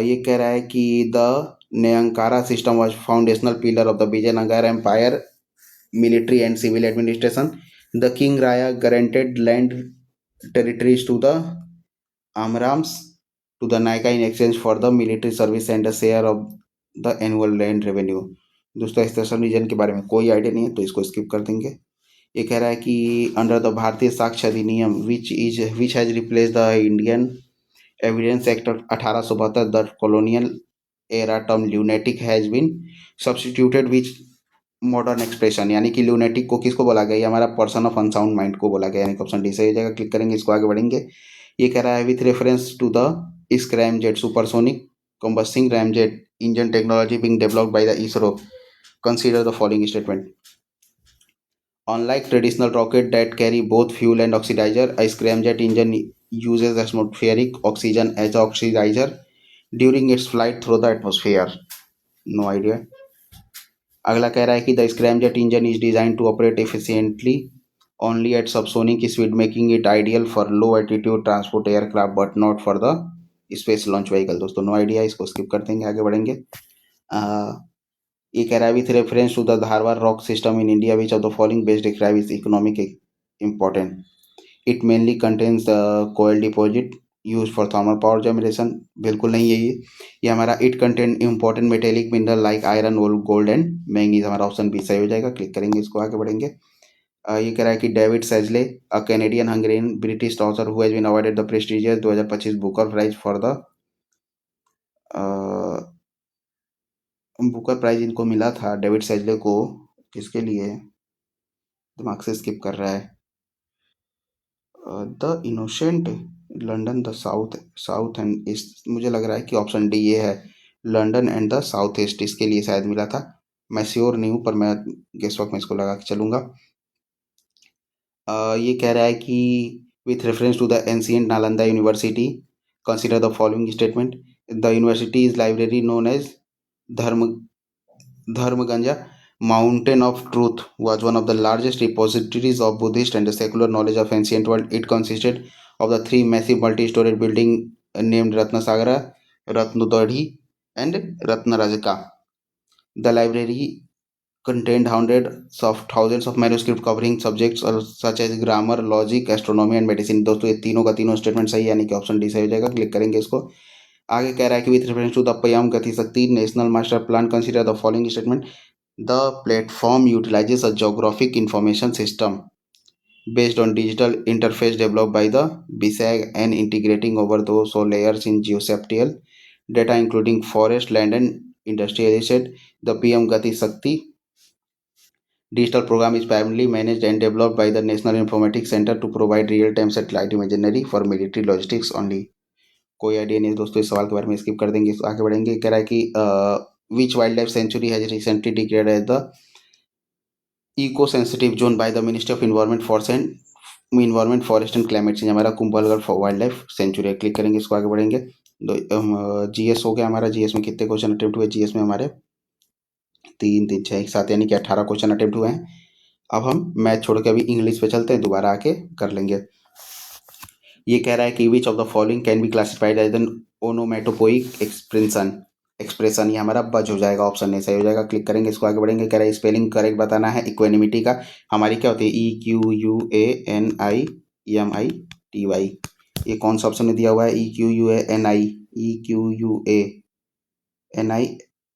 ये कह रहा है कि the Nyankara system was foundational pillar of the Vijayanagara Empire military and civil administration. The King Raya granted land territories to the Amrams to the Naika in exchange for the military service and a share of the annual land revenue। दोस्तों extension reason के बारे में कोई idea नहीं है तो इसको skip कर देंगे। ये कह रहा है कि under the Bharatiya Sakshya Adhiniyam which has replace the Indian evidence act 1872 the colonial era term lunatic has been substituted which modern expression. यानी कि ल्यूनेटिक को किसको बोला गया? ये हमारा पर्सन ऑफ अनसाउंड माइंड को बोला गया, यानी कि ऑप्शन डी सही हो जाएगा। क्लिक करेंगे इसको, आगे बढ़ेंगे। ये कह रहा है with reference to the scramjet supersonic combusting ramjet engine technology being developed by the ISRO, consider the following statement। Unlike traditional rocket that carry both fuel and oxidizer, a scramjet engine uses atmospheric oxygen as the oxidizer during its flight through the atmosphere। No idea। अगला कह रहा है कि the scramjet engine is design to operate efficiently only at subsonic speed making it ideal for low altitude transport aircraft but not for the space launch vehicle. दोस्तों no idea, इसको skip कर देंगे, आगे बढ़ेंगे। ये कह रहा है with reference to the Dharwad rock system in India which of the following best describe is economic important. It mainly contents the coal deposit use for thermal power generation. बिल्कुल नहीं है ये हमारा it contain important metallic mineral like iron gold and manganese. हमारा option B सही हो जाएगा। Click करेंगे इसको, आगे बढ़ेंगे। ये कह रहा है कि David Szalay a Canadian Hungarian British author who has been awarded the prestigious 2025 Booker prize for the Booker prize इनको मिला था डेविड सेजले को, किसके लिए? दिमाग से स्किप कर रहा है। The innocent, London, the south and east. मुझे लग रहा है कि ऑप्शन डी ये है, London and the south east, इसके लिए शायद मिला था। मैं श्योर नहीं हूँ पर मैं गेस वर्क में इसको लगा के चलूँगा। ये कह रहा है कि with reference to the ancient Nalanda university consider the following statement. The university is library known as Dharmaganja Mountain of Truth was one of the largest repositories of Buddhist and secular knowledge of ancient world. It consisted of the three massive multi-storied buildings named Ratnasagara, Ratnudadhi, and Ratnarajaka. The library contained thousands of manuscripts covering subjects such as grammar, logic, astronomy and medicine। दोस्तों ये तीनों का तीनों statement सही है, यानी कि option D सही हो जाएगा। क्लिक करेंगे इसको, आगे कह रहा है कि विथ रेफरेंस टू द पयम गति शक्ति national master plan consider the following statement. The platform utilizes a geographic information system based on digital interface developed by the BSAG and integrating over those layers in geospatial data including forest, land and industrial asset। The PM Gati Shakti digital program is primarily managed and developed by the National Informatics Center to provide real-time satellite imagery for military logistics only। कोई idea नहीं है दोस्तों, इस सवाल के बारे में skip कर देंगे, आगे बढ़ेंगे। कह रहा है कि which wildlife sanctuary has recently declared as the eco-sensitive zone by the Ministry of Environment, Forest and Climate Change। हमारा कुंभलगढ़ वाइल्ड लाइफ सेंचुरी है। क्लिक करेंगे इसको, आगे बढ़ेंगे। जीएस हो गया हमारा। जीएस में कितने क्वेश्चन अटेम्प्ट हुए? जीएस में हमारे 3 3 6 1 7 यानी कि 18 क्वेश्चन अटेम्प्ट हुए हैं। अब हम मैथ छोड़ के अभी इंग्लिश पे चलते हैं, दोबारा आके कर लेंगे। ये कह रहा है कि which of the following can be classified as an onomatopoeic expression. Expression ये हमारा बज हो जाएगा, ऑप्शन नहीं सही हो जाएगा। क्लिक करेंगे, इसको आगे बढ़ेंगे। कह रहा है स्पेलिंग करेक्ट बताना है इक्वेनिमिटी का। हमारी क्या होती है, EQUANIEMITY। ये कौन सा ऑप्शन में दिया हुआ है, EQUANI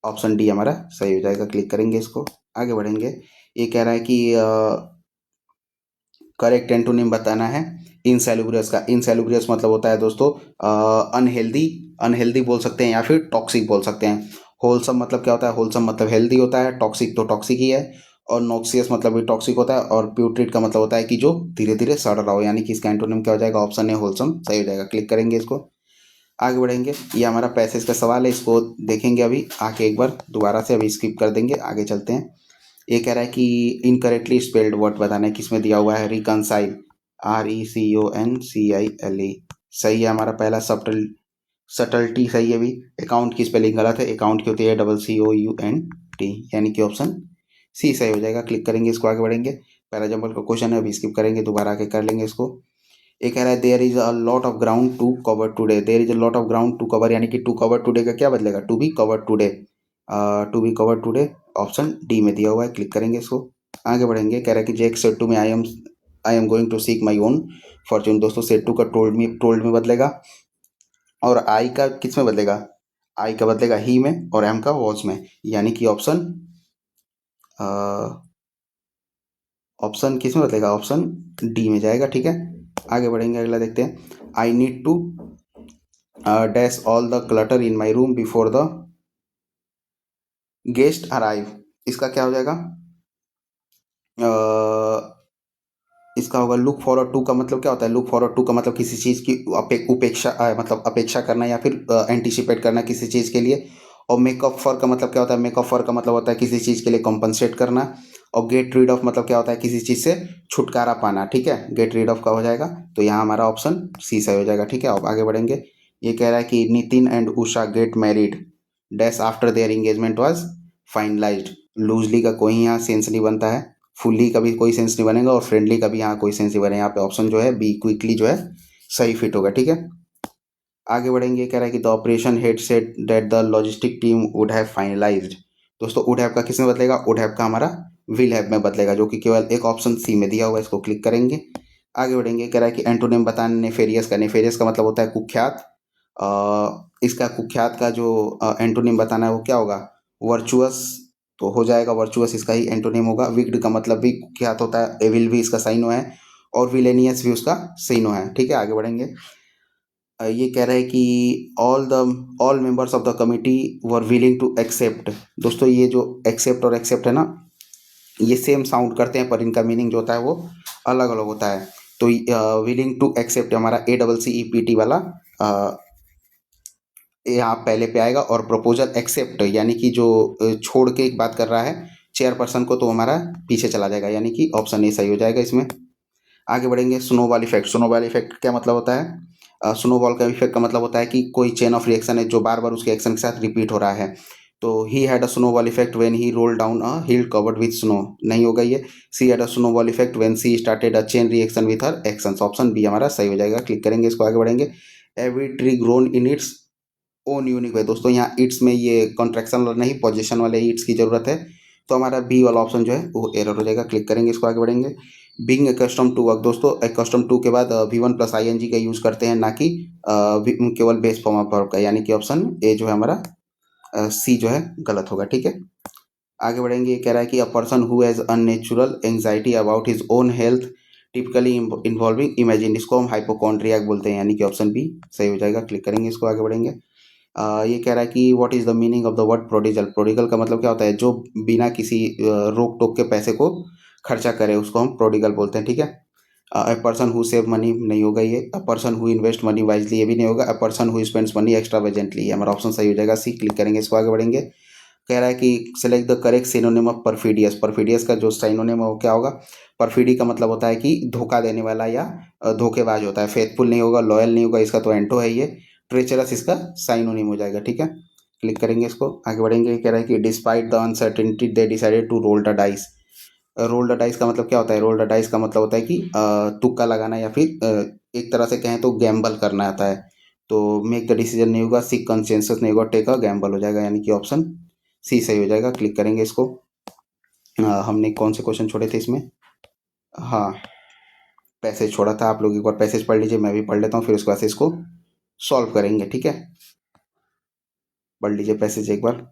ऑप्शन डी हमारा सही हो जाएगा। क्लिक करेंगे, इसको आगे बढ़ेंगे। ये कह रहा है कि करेक्ट एंटोनिम बताना है इनसेलुब्रियस का। इनसेलुब्रियस मतलब होता है दोस्तों अनहेल्दी। अनहेल्दी बोल सकते हैं या फिर टॉक्सिक बोल सकते हैं। होलसम मतलब क्या होता है, होलसम मतलब हेल्दी होता है, टॉक्सिक तो टॉक्सिक ही है, और नॉक्सियस मतलब भी टॉक्सिक होता है, और प्यूट्रिड का मतलब होता है कि जो धीरे धीरे सड़ रहा हो, यानी कि इसका एंटोनिम क्या हो जाएगा, ऑप्शन ए होलसम सही हो जाएगा। क्लिक करेंगे, इसको आगे बढ़ेंगे। ये हमारा पैसेज का सवाल है, इसको देखेंगे अभी आके एक बार दोबारा से, अभी स्किप कर देंगे, आगे चलते हैं। ये कह रहा है कि इनकरेक्टली स्पेल्ड वर्ड बताना है, किसमें दिया हुआ है, रिकनसाइल, RECONCILE सही है हमारा पहला। सटल्टी सही है भी। अकाउंट की स्पेलिंग गलत है, अकाउंट की होती है COUNT, यानी कि ऑप्शन सी सही हो जाएगा। क्लिक करेंगे, इसको आगे बढ़ेंगे। पैराजम्बल का क्वेश्चन है, अभी स्किप करेंगे, दोबारा आके कर लेंगे इसको। ये कह रहा है there is a lot of ground to cover today. There is a lot of ground to cover, यानी कि टू कवर टुडे का क्या बदलेगा, to be cover today. To be cover today option D में दिया हुआ है। क्लिक करेंगे, इसको आगे बढ़ेंगे। कह रहा है कि Jack said to me I am going to seek my own fortune. दोस्तों सेड टू का टोल्ड में बदलेगा, और आई का किस में बदलेगा, आई का बदलेगा ही में, और एम का वॉज में, यानी कि ऑप्शन किस में बदलेगा, ऑप्शन डी में जाएगा। ठीक है, आगे बढ़ेंगे, अगला देखते हैं। I need to dash all the clutter in my room before the guest arrive. इसका क्या हो जाएगा, इसका होगा लुक फॉरवर्ड टू का मतलब क्या होता है, लुक फॉरवर्ड टू का मतलब किसी चीज़ की उपेक्षा मतलब अपेक्षा करना या फिर एंटिसिपेट करना किसी चीज़ के लिए। और मेकअप फॉर का मतलब क्या होता है, मेकअप फॉर का मतलब होता है किसी चीज़ के लिए कॉम्पनसेट करना। और गेट रीड ऑफ मतलब क्या होता है, किसी चीज़ से छुटकारा पाना। ठीक है, गेट रीड ऑफ का हो जाएगा, तो यहाँ हमारा ऑप्शन सी सही हो जाएगा। ठीक है, अब आगे बढ़ेंगे। ये कह रहा है कि Nitin and Usha get married dash after their engagement was finalised. Loosely का कोई यहाँ सेंस नहीं बनता है, फुल्ली का भी कोई सेंस नहीं बनेगा, और फ्रेंडली का भी यहाँ कोई सेंस नहीं बनेगा। यहाँ पे ऑप्शन जो है बी क्विकली जो है सही फिट होगा। ठीक है, आगे बढ़ेंगे। कह रहा है कि the operation head set that the logistic team would have finalised. दोस्तों वुड हैव का किस में बदलेगा, वुड हैव का हमारा विल हैव में बदलेगा, जो कि केवल एक ऑप्शन सी में दिया हुआ है। इसको क्लिक करेंगे, आगे बढ़ेंगे। कह रहा है कि एंटोनिम बताना नेफेरियस का। नेफेरियस का मतलब होता है कुख्यात। इसका कुख्यात का जो एंटोनिम बताना है वो क्या होगा, वर्चुअस, तो हो जाएगा वर्चुअस इसका ही एंटोनिम होगा। विक्ड का मतलब भी कुख्यात होता है, एविल भी इसका साइनो है, और विलेनियस भी उसका साइनो है। ठीक है, आगे बढ़ेंगे। ये कह रहा है कि all members of the committee were willing to accept. दोस्तों ये जो एक्सेप्ट और एक्सेप्ट है ना, ये सेम साउंड करते हैं, पर इनका मीनिंग जो होता है वो अलग अलग होता है। तो विलिंग टू एक्सेप्ट हमारा ACCEPT वाला यहाँ पहले पे आएगा, और प्रपोजल एक्सेप्ट यानी कि जो छोड़ के एक बात कर रहा है चेयरपर्सन को, तो हमारा पीछे चला जाएगा, यानी कि ऑप्शन ए सही हो जाएगा इसमें। आगे बढ़ेंगे। Snowball effect. स्नोबॉल इफेक्ट क्या मतलब होता है, स्नोबॉल का इफेक्ट का मतलब होता है कि कोई चेन ऑफ रिएक्शन है जो बार बार उसके एक्शन के साथ रिपीट हो रहा है। तो he had a snowball effect when he roll down a hill covered with snow, नहीं होगा ये। She had a snowball effect when she started a chain reaction with her actions, option B हमारा सही हो जाएगा। क्लिक करेंगे, इसको आगे बढ़ेंगे। Every tree grown in its own unique way. दोस्तों यहाँ इट्स में ये कॉन्ट्रैक्शन वाला नहीं, पोजीशन वाले इट्स की जरूरत है, तो हमारा बी वाला ऑप्शन जो है वो एरर हो जाएगा। क्लिक करेंगे, इसको आगे बढ़ेंगे। Being accustom to work. दोस्तों एकस्टम टू के बाद V1 प्लस ING का यूज करते हैं, ना कि केवल बेस फॉर्म ऑफ वर्ब का, यानी कि ऑप्शन ए जो है हमारा सी जो है गलत होगा। ठीक है, आगे बढ़ेंगे। ये कह रहा है कि अ person who has unnatural anxiety about his own health typically involving imagine, इसको हम हाइपोकॉन्ड्रियाक बोलते हैं, यानी कि ऑप्शन बी सही हो जाएगा। क्लिक करेंगे, इसको आगे बढ़ेंगे। ये कह रहा है कि what is the meaning of the word prodigal. Prodigal का मतलब क्या होता है, जो बिना किसी रोक टोक के पैसे को खर्चा करे, उसको हम प्रोडिगल बोलते हैं। ठीक है, a person who save money नहीं होगा ये। A person who invest money wisely ये भी नहीं होगा। A person who spends money extravagantly, हमारा ऑप्शन सही हो जाएगा सी। क्लिक करेंगे, इसको आगे बढ़ेंगे। कह रहा है कि select the correct synonym of perfidious. Perfidious का जो साइनोनिम है वो क्या होगा, परफिडी का मतलब होता है कि धोखा देने वाला या धोखेबाज होता है। फेथफुल नहीं होगा, लॉयल नहीं होगा, इसका तो एंटो है ये। ट्रेचरस इसका साइनोनिम हो जाएगा। ठीक है, क्लिक करेंगे, इसको आगे बढ़ेंगे। कह रहा है कि despite the uncertainty they decided to roll the dice. Roll the dice का मतलब क्या होता है? रोल द डाइस का मतलब होता है कि तुक्का लगाना या फिर एक तरह से कहें तो गैम्बल करना आता है। तो मेक द डिसीजन नहीं होगा, सीक कंसेंसस नहीं होगा, टेक अ गैम्बल हो जाएगा, यानी कि ऑप्शन सी सही हो जाएगा। क्लिक करेंगे इसको। हमने कौन से क्वेश्चन छोड़े थे इसमें? हाँ, पैसेज छोड़ा था। आप लोग एक बार पैसेज पढ़ लीजिए, मैं भी पढ़ लेता हूँ, फिर उसके बाद से इसको सॉल्व करेंगे, ठीक है? पढ़ लीजिए पैसेज एक बार।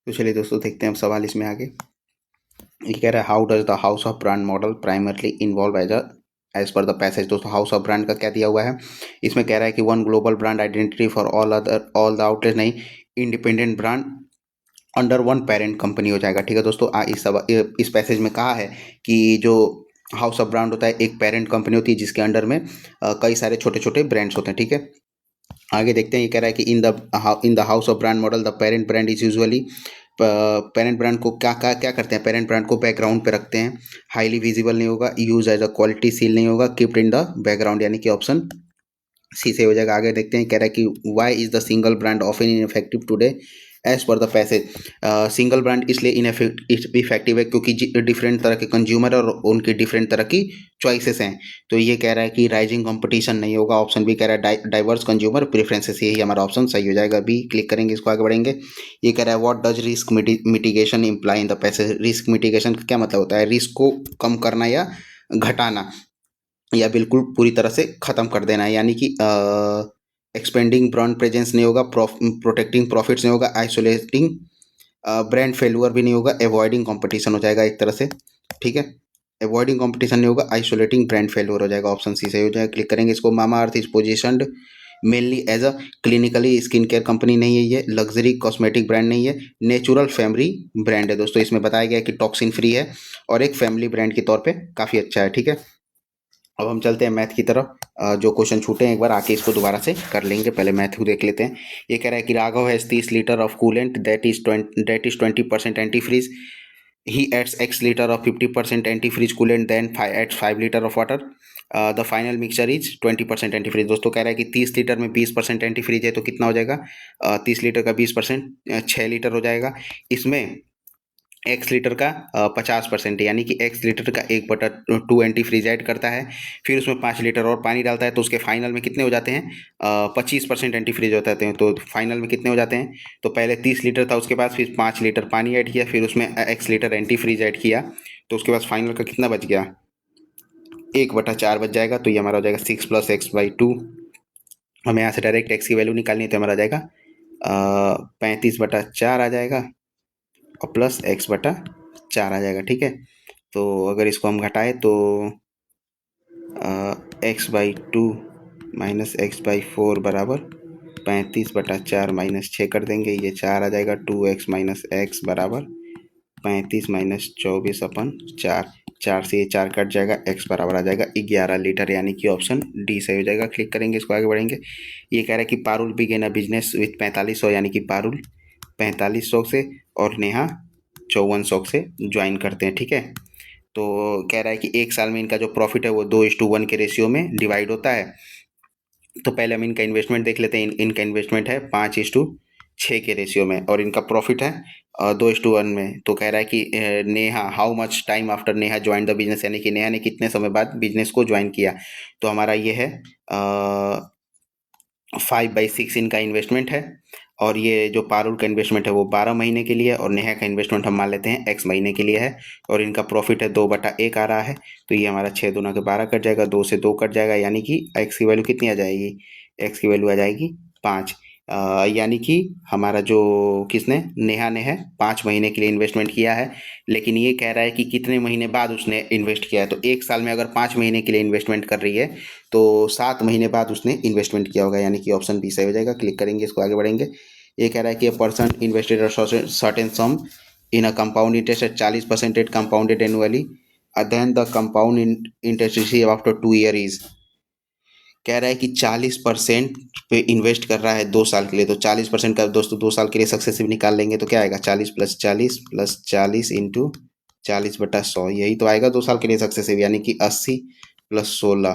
तो चलिए दोस्तों, देखते हैं अब सवाल इसमें आगे। ये कह रहा है how does the house of brand model primarily involve as per the passage. दोस्तों हाउस ऑफ ब्रांड का क्या दिया हुआ है? इसमें कह रहा है कि one global brand identity for all the outlet, नहीं, independent brand under one parent company हो जाएगा। ठीक है दोस्तों, इस पैसेज में कहा है कि जो हाउस ऑफ ब्रांड होता है एक पेरेंट कंपनी होती है जिसके अंडर में कई सारे छोटे छोटे ब्रांड्स होते हैं। ठीक है, आगे देखते हैं। ये कह रहा है कि in the house of brand model the parent brand is usually, parent brand को क्या करते हैं? पेरेंट ब्रांड को बैकग्राउंड पे रखते हैं, हाईली विजिबल नहीं होगा, use as a quality seal नहीं होगा, कीप्ड इन द बैकग्राउंड, यानी कि ऑप्शन सी से हो जाएगा। आगे देखते हैं, कह रहा है कि why is the single brand often ineffective today as per the passage. Single brand इसलिए इफेक्टिव है क्योंकि डिफरेंट तरह के कंज्यूमर और उनकी डिफरेंट तरह की चॉइसेस हैं। तो ये कह रहा है कि राइजिंग कंपटीशन नहीं होगा। ऑप्शन बी कह रहा है डाइवर्स कंज्यूमर प्रेफरेंसेस, यही हमारा ऑप्शन सही हो जाएगा। बी क्लिक करेंगे, इसको आगे बढ़ेंगे। ये कह रहा है what does risk mitigation imply in the passage. Risk mitigation का क्या मतलब होता है? रिस्क को कम करना या घटाना, या बिल्कुल पूरी तरह से ख़त्म कर देना है, यानी कि एक्सपेंडिंग ब्रांड प्रेजेंस नहीं होगा, प्रोटेक्टिंग प्रॉफिट्स नहीं होगा, आइसोलेटिंग ब्रांड फेल्यूर भी नहीं होगा, अवॉइडिंग कंपटीशन हो जाएगा एक तरह से। ठीक है, अवॉइडिंग कंपटीशन नहीं होगा, आइसोलेटिंग ब्रांड फेल्यूर हो जाएगा। ऑप्शन सी सही हो जाएगा। क्लिक करेंगे इसको। Mamaearth is positioned mainly as a clinically skin care company नहीं है, ये लग्जरी कॉस्मेटिक ब्रांड नहीं है, नेचुरल फैमिली ब्रांड है। दोस्तों इसमें बताया गया है कि टॉक्सिन फ्री है और एक फैमिली ब्रांड के तौर पे काफ़ी अच्छा है। ठीक है, अब हम चलते हैं मैथ की तरफ। जो क्वेश्चन छूटे हैं एक बार आके इसको दोबारा से कर लेंगे, पहले मैथ को देख लेते हैं। ये कह रहा है कि Raghav has 30 litre of coolant that is 20% anti freeze. He adds x litre of 50% anti freeze coolant then adds 5 litre of water. The final mixture is 20% anti freeze. दोस्तों कह रहा है कि 30 लीटर में 20% एंटी फ्रीज है तो कितना हो जाएगा? 30 लीटर का 20% 6 लीटर हो जाएगा। इसमें एक्स लीटर का 50% है, यानी कि एक्स लीटर का 1/2 एंटी फ्रीज ऐड करता है, फिर उसमें 5 लीटर और पानी डालता है, तो उसके फाइनल में कितने हो जाते हैं? 25% एंटी फ्रीज हो जाते हैं। तो फाइनल में कितने हो जाते हैं? तो पहले 30 लीटर था, उसके बाद फिर 5 लीटर पानी ऐड किया, फिर उसमें X litre anti freeze add किया, तो उसके बाद फाइनल का कितना बच गया? 1/4 बच जाएगा। तो ये हमारा हो जाएगा 6 + x/2। हमें यहाँ से डायरेक्ट एक्स की वैल्यू निकालनी है, तो हमारा आ जाएगा 35/4 आ जाएगा और प्लस x/4 आ जाएगा। ठीक है, तो अगर इसको हम घटाएं तो x/2 माइनस x/4 बराबर 35/4 -6 कर देंगे, ये 4 आ जाएगा। 2x - x बराबर 35 माइनस 24/4, 4 से ये 4 कट जाएगा, x बराबर आ जाएगा 11 लीटर, यानी कि ऑप्शन डी सही हो जाएगा। क्लिक करेंगे, इसको आगे बढ़ेंगे। ये कह रहा है कि Parul began a business with 4500, यानी कि पारुल 4500 से और नेहा 5400 से ज्वाइन करते हैं, ठीक है। तो कह रहा है कि एक साल में इनका जो प्रॉफिट है वो 2:1 के रेशियो में डिवाइड होता है। तो पहले हम इनका इन्वेस्टमेंट देख लेते हैं। इनका इन्वेस्टमेंट है 5:6 के रेशियो में, और इनका प्रॉफिट है 2:1 में। तो कह रहा है कि Neha how much time after Neha join the business, यानी कि नेहा ने कितने समय बाद बिजनेस को ज्वाइन किया। तो हमारा ये है 5/6 इनका इन्वेस्टमेंट है, और ये जो पारुल का इन्वेस्टमेंट है वो 12 महीने के लिए, और नेहा का इन्वेस्टमेंट हम मान लेते हैं x महीने के लिए है, और इनका प्रॉफिट है 2/1 आ रहा है। तो ये हमारा 6 दूना के 12 कट जाएगा, 2 से 2 कट जाएगा, यानी कि x की वैल्यू कितनी आ जाएगी, x की वैल्यू आ जाएगी 5। यानी कि हमारा जो किसने, नेहा ने है 5 महीने के लिए इन्वेस्टमेंट किया है। लेकिन ये कह रहा है कि कितने महीने बाद उसने इन्वेस्ट किया है। तो एक साल में अगर 5 महीने के लिए इन्वेस्टमेंट कर रही है तो 7 महीने बाद उसने इन्वेस्टमेंट किया होगा, यानी कि ऑप्शन बी सही हो जाएगा। क्लिक करेंगे, इसको आगे बढ़ेंगे। ये कह रहा है कि person invested certain sum in a compound interest at 40% at compounded annually, then the compound interest receive after 2 year is. कह रहा है कि 40% पे इन्वेस्ट कर रहा है 2 साल के लिए। तो 40% का दोस्तों 2 साल के लिए सक्सेसिव निकाल लेंगे तो क्या आएगा, 40 + 40 + 40 इंटू 40/100, यही तो आएगा 2 साल के लिए सक्सेसिव, यानी कि 80 + 16,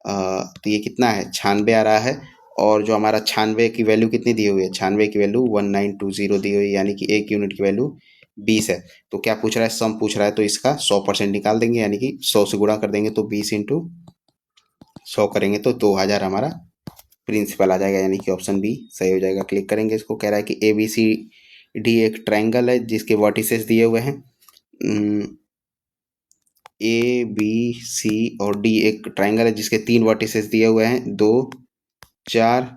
तो ये कितना है 96 आ रहा है। और जो हमारा 96 की वैल्यू कितनी दी हुई है, 96 की वैल्यू 1920 दी हुई है, यानी कि 1 यूनिट की वैल्यू 20 है। तो क्या पूछ रहा है, सम पूछ रहा है, तो इसका 100% निकाल देंगे, यानी कि 100 से गुणा कर देंगे, तो 20 × 100 करेंगे तो 2000 हमारा प्रिंसिपल आ जाएगा, यानी कि ऑप्शन बी सही हो जाएगा। क्लिक करेंगे, इसको कह रहा है कि ABCD एक ट्रायंगल है जिसके वर्टिसेस दिए हुए हैं। ABC और D एक ट्रायंगल है जिसके 3 वर्टिसेस दिए हुए हैं, 2, 4,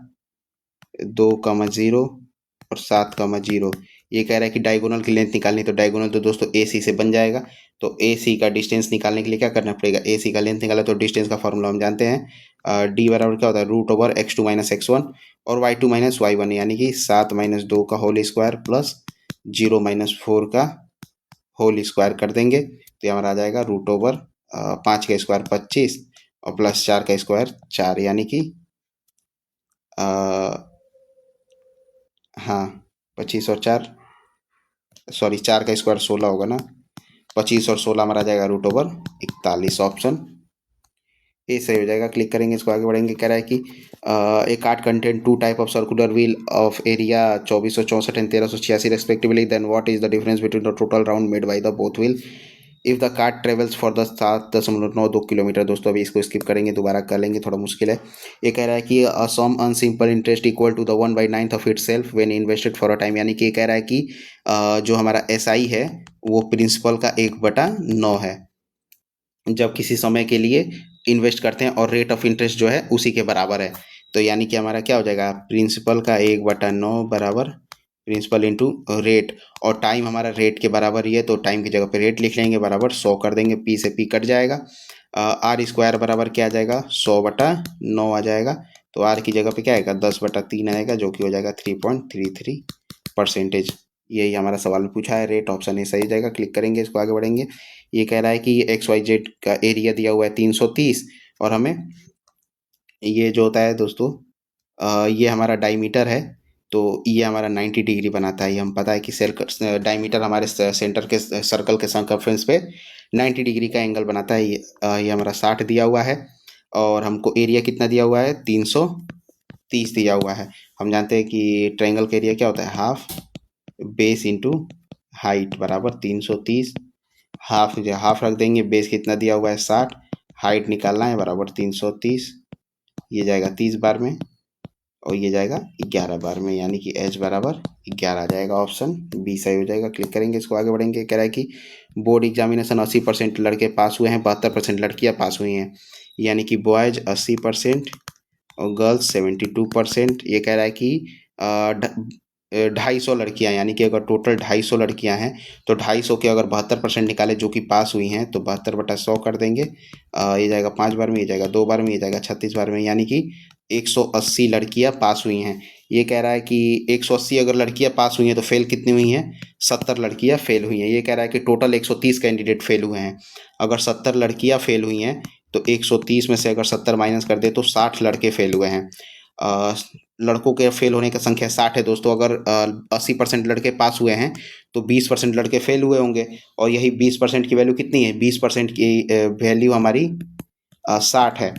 2,0 और 7,0। ये कह रहा है कि डायगोनल की लेंथ निकालनी, तो डायगोनल तो दोस्तों AC से बन जाएगा। तो AC का डिस्टेंस निकालने के लिए क्या करना पड़ेगा, AC का लेंथ निकाला तो डिस्टेंस का फॉर्मूला हम जानते हैं, D बराबर क्या होता है, √x2 - x1 और y2 - y1, यानी कि 7 - 2 का होल स्क्वायर प्लस 0 - 4 का होल स्क्वायर कर देंगे। तो ये हमारा आ जाएगा √5 का स्क्वायर 25 और प्लस 4 का स्क्वायर 4, यानी कि हाँ 25 और 4, सॉरी 4 का स्क्वायर 16 होगा ना, 25 और 16 हमारा आ जाएगा √41, ऑप्शन ए सही हो जाएगा। क्लिक करेंगे, इसको आगे बढ़ेंगे। कह रहा है कि a cart content 2 type of circular wheel of area 2464 and 1386 respectively, then what is the difference between the total round made by the both wheel if the cart travels for the 7.92 kilometre. दोस्तों अभी इसको skip करेंगे, दोबारा कर लेंगे, थोड़ा मुश्किल है। ये कह रहा है कि sum on simple interest equal to the 1/9 of itself when invested for a time, यानी कि ये कह रहा है कि जो हमारा SI है वो प्रिंसिपल का 1/9 है जब किसी समय के लिए इन्वेस्ट करते हैं, और रेट ऑफ इंटरेस्ट जो है उसी के बराबर है। तो यानी कि हमारा क्या हो जाएगा, प्रिंसिपल का 1/9 बराबर प्रिंसिपल इंटू रेट, और टाइम हमारा रेट के बराबर ही है, तो टाइम की जगह पे रेट लिख लेंगे, बराबर 100 कर देंगे, P से P कट जाएगा। R² बराबर क्या आ जाएगा, 100/9 आ जाएगा। तो R की जगह पे क्या आएगा, 10/3 आएगा, जो कि हो जाएगा 3.33%। यही हमारा सवाल में पूछा है, रेट ऑप्शन ए सही जाएगा। क्लिक करेंगे, इसको आगे बढ़ेंगे। ये कह रहा है कि XYZ का एरिया दिया हुआ है 330, और हमें ये जो होता है दोस्तों ये हमारा डायमीटर है, तो ये हमारा 90 डिग्री बनाता है। ये हम पता है कि डायमीटर हमारे सेंटर के सर्कल के सर्कमफ्रेंस पे 90 डिग्री का एंगल बनाता है। ये हमारा 60 दिया हुआ है, और हमको एरिया कितना दिया हुआ है, 330 दिया हुआ है। हम जानते हैं कि ट्रायंगल का एरिया क्या होता है, हाफ बेस इंटू हाइट बराबर 330, हाफ रख देंगे, बेस कितना दिया हुआ है 60, हाइट निकालना है बराबर 330, ये जाएगा 30 बार में और ये जाएगा 11 बार में, यानी कि H बराबर 11 आ जाएगा, ऑप्शन बी सही हो जाएगा। क्लिक करेंगे, इसको आगे बढ़ेंगे। कह रहा है कि बोर्ड एग्जामिनेशन 80% लड़के पास हुए हैं, 72% लड़कियां पास हुई हैं, यानी कि बॉयज 80% और गर्ल्स 72%। ये कह रहा है कि 250 लड़कियां, यानी कि अगर टोटल 250 लड़कियां हैं तो 250 के अगर 72% निकाले जो कि पास हुई हैं, तो 72/100 कर देंगे। ये जाएगा 5 बार में, ये जाएगा 2 बार में, ये जाएगा 36 बार में, यानी कि 180 लड़कियां पास हुई हैं। ये कह रहा है कि 180 अगर लड़कियां पास हुई हैं तो फेल कितनी हुई हैं, 70 लड़कियां फेल हुई हैं। ये कह रहा है कि टोटल 130 कैंडिडेट फेल हुए हैं। अगर 70 लड़कियां फेल हुई हैं तो 130 में से अगर 70 माइनस कर दे तो 60 लड़के फेल हुए हैं। अ, लड़कों के फेल होने की संख्या 60 है दोस्तों। अगर 80% लड़के पास हुए हैं तो 20% लड़के फेल हुए होंगे, और यही 20% की वैल्यू कितनी है, 20% की वैल्यू हमारी 60 है।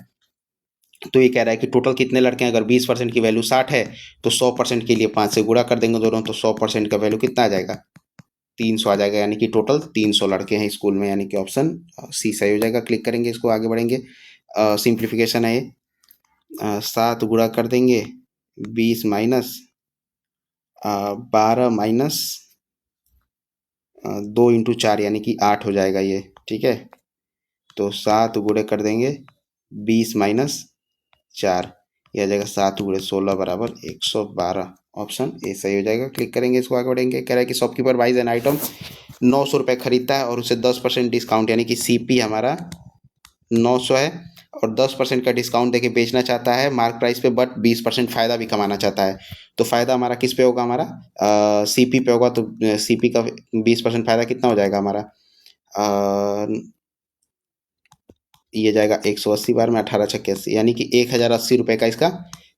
तो ये कह रहा है कि टोटल कितने लड़के हैं, अगर 20% की वैल्यू 60 है तो 100% के लिए 5 से गुणा कर देंगे दोनों, तो 100% का वैल्यू कितना आ जाएगा, 300 आ जाएगा। यानी कि टोटल 300 लड़के हैं स्कूल में, यानी कि ऑप्शन सी सही हो जाएगा। क्लिक करेंगे इसको, आगे बढ़ेंगे। सिंप्लीफिकेशन है ये, 7 गुणा कर देंगे 20 माइनस 12 माइनस 2 × 4 यानी कि 8 हो जाएगा ये, ठीक है। तो 7 गुणे कर देंगे 20 माइनस 4, यह आ जाएगा 7 गुणे 16 बराबर 112। ऑप्शन ए सही हो जाएगा। क्लिक करेंगे इसको, आगे बढ़ेंगे। कह रहा है कि शॉपकीपर बाइज एन आइटम 900 रुपये खरीदता है और उसे 10% डिस्काउंट यानी कि सीपी हमारा 900 है, और 10% का डिस्काउंट देके बेचना चाहता है मार्क प्राइस पे, बट 20% फ़ायदा भी कमाना चाहता है। तो फ़ायदा हमारा किस पे होगा, हमारा सीपी पे होगा। तो सीपी का 20% फ़ायदा कितना हो जाएगा हमारा, ये जाएगा 180 बार में 18×6 = 80, यानी कि 1080 रुपये का इसका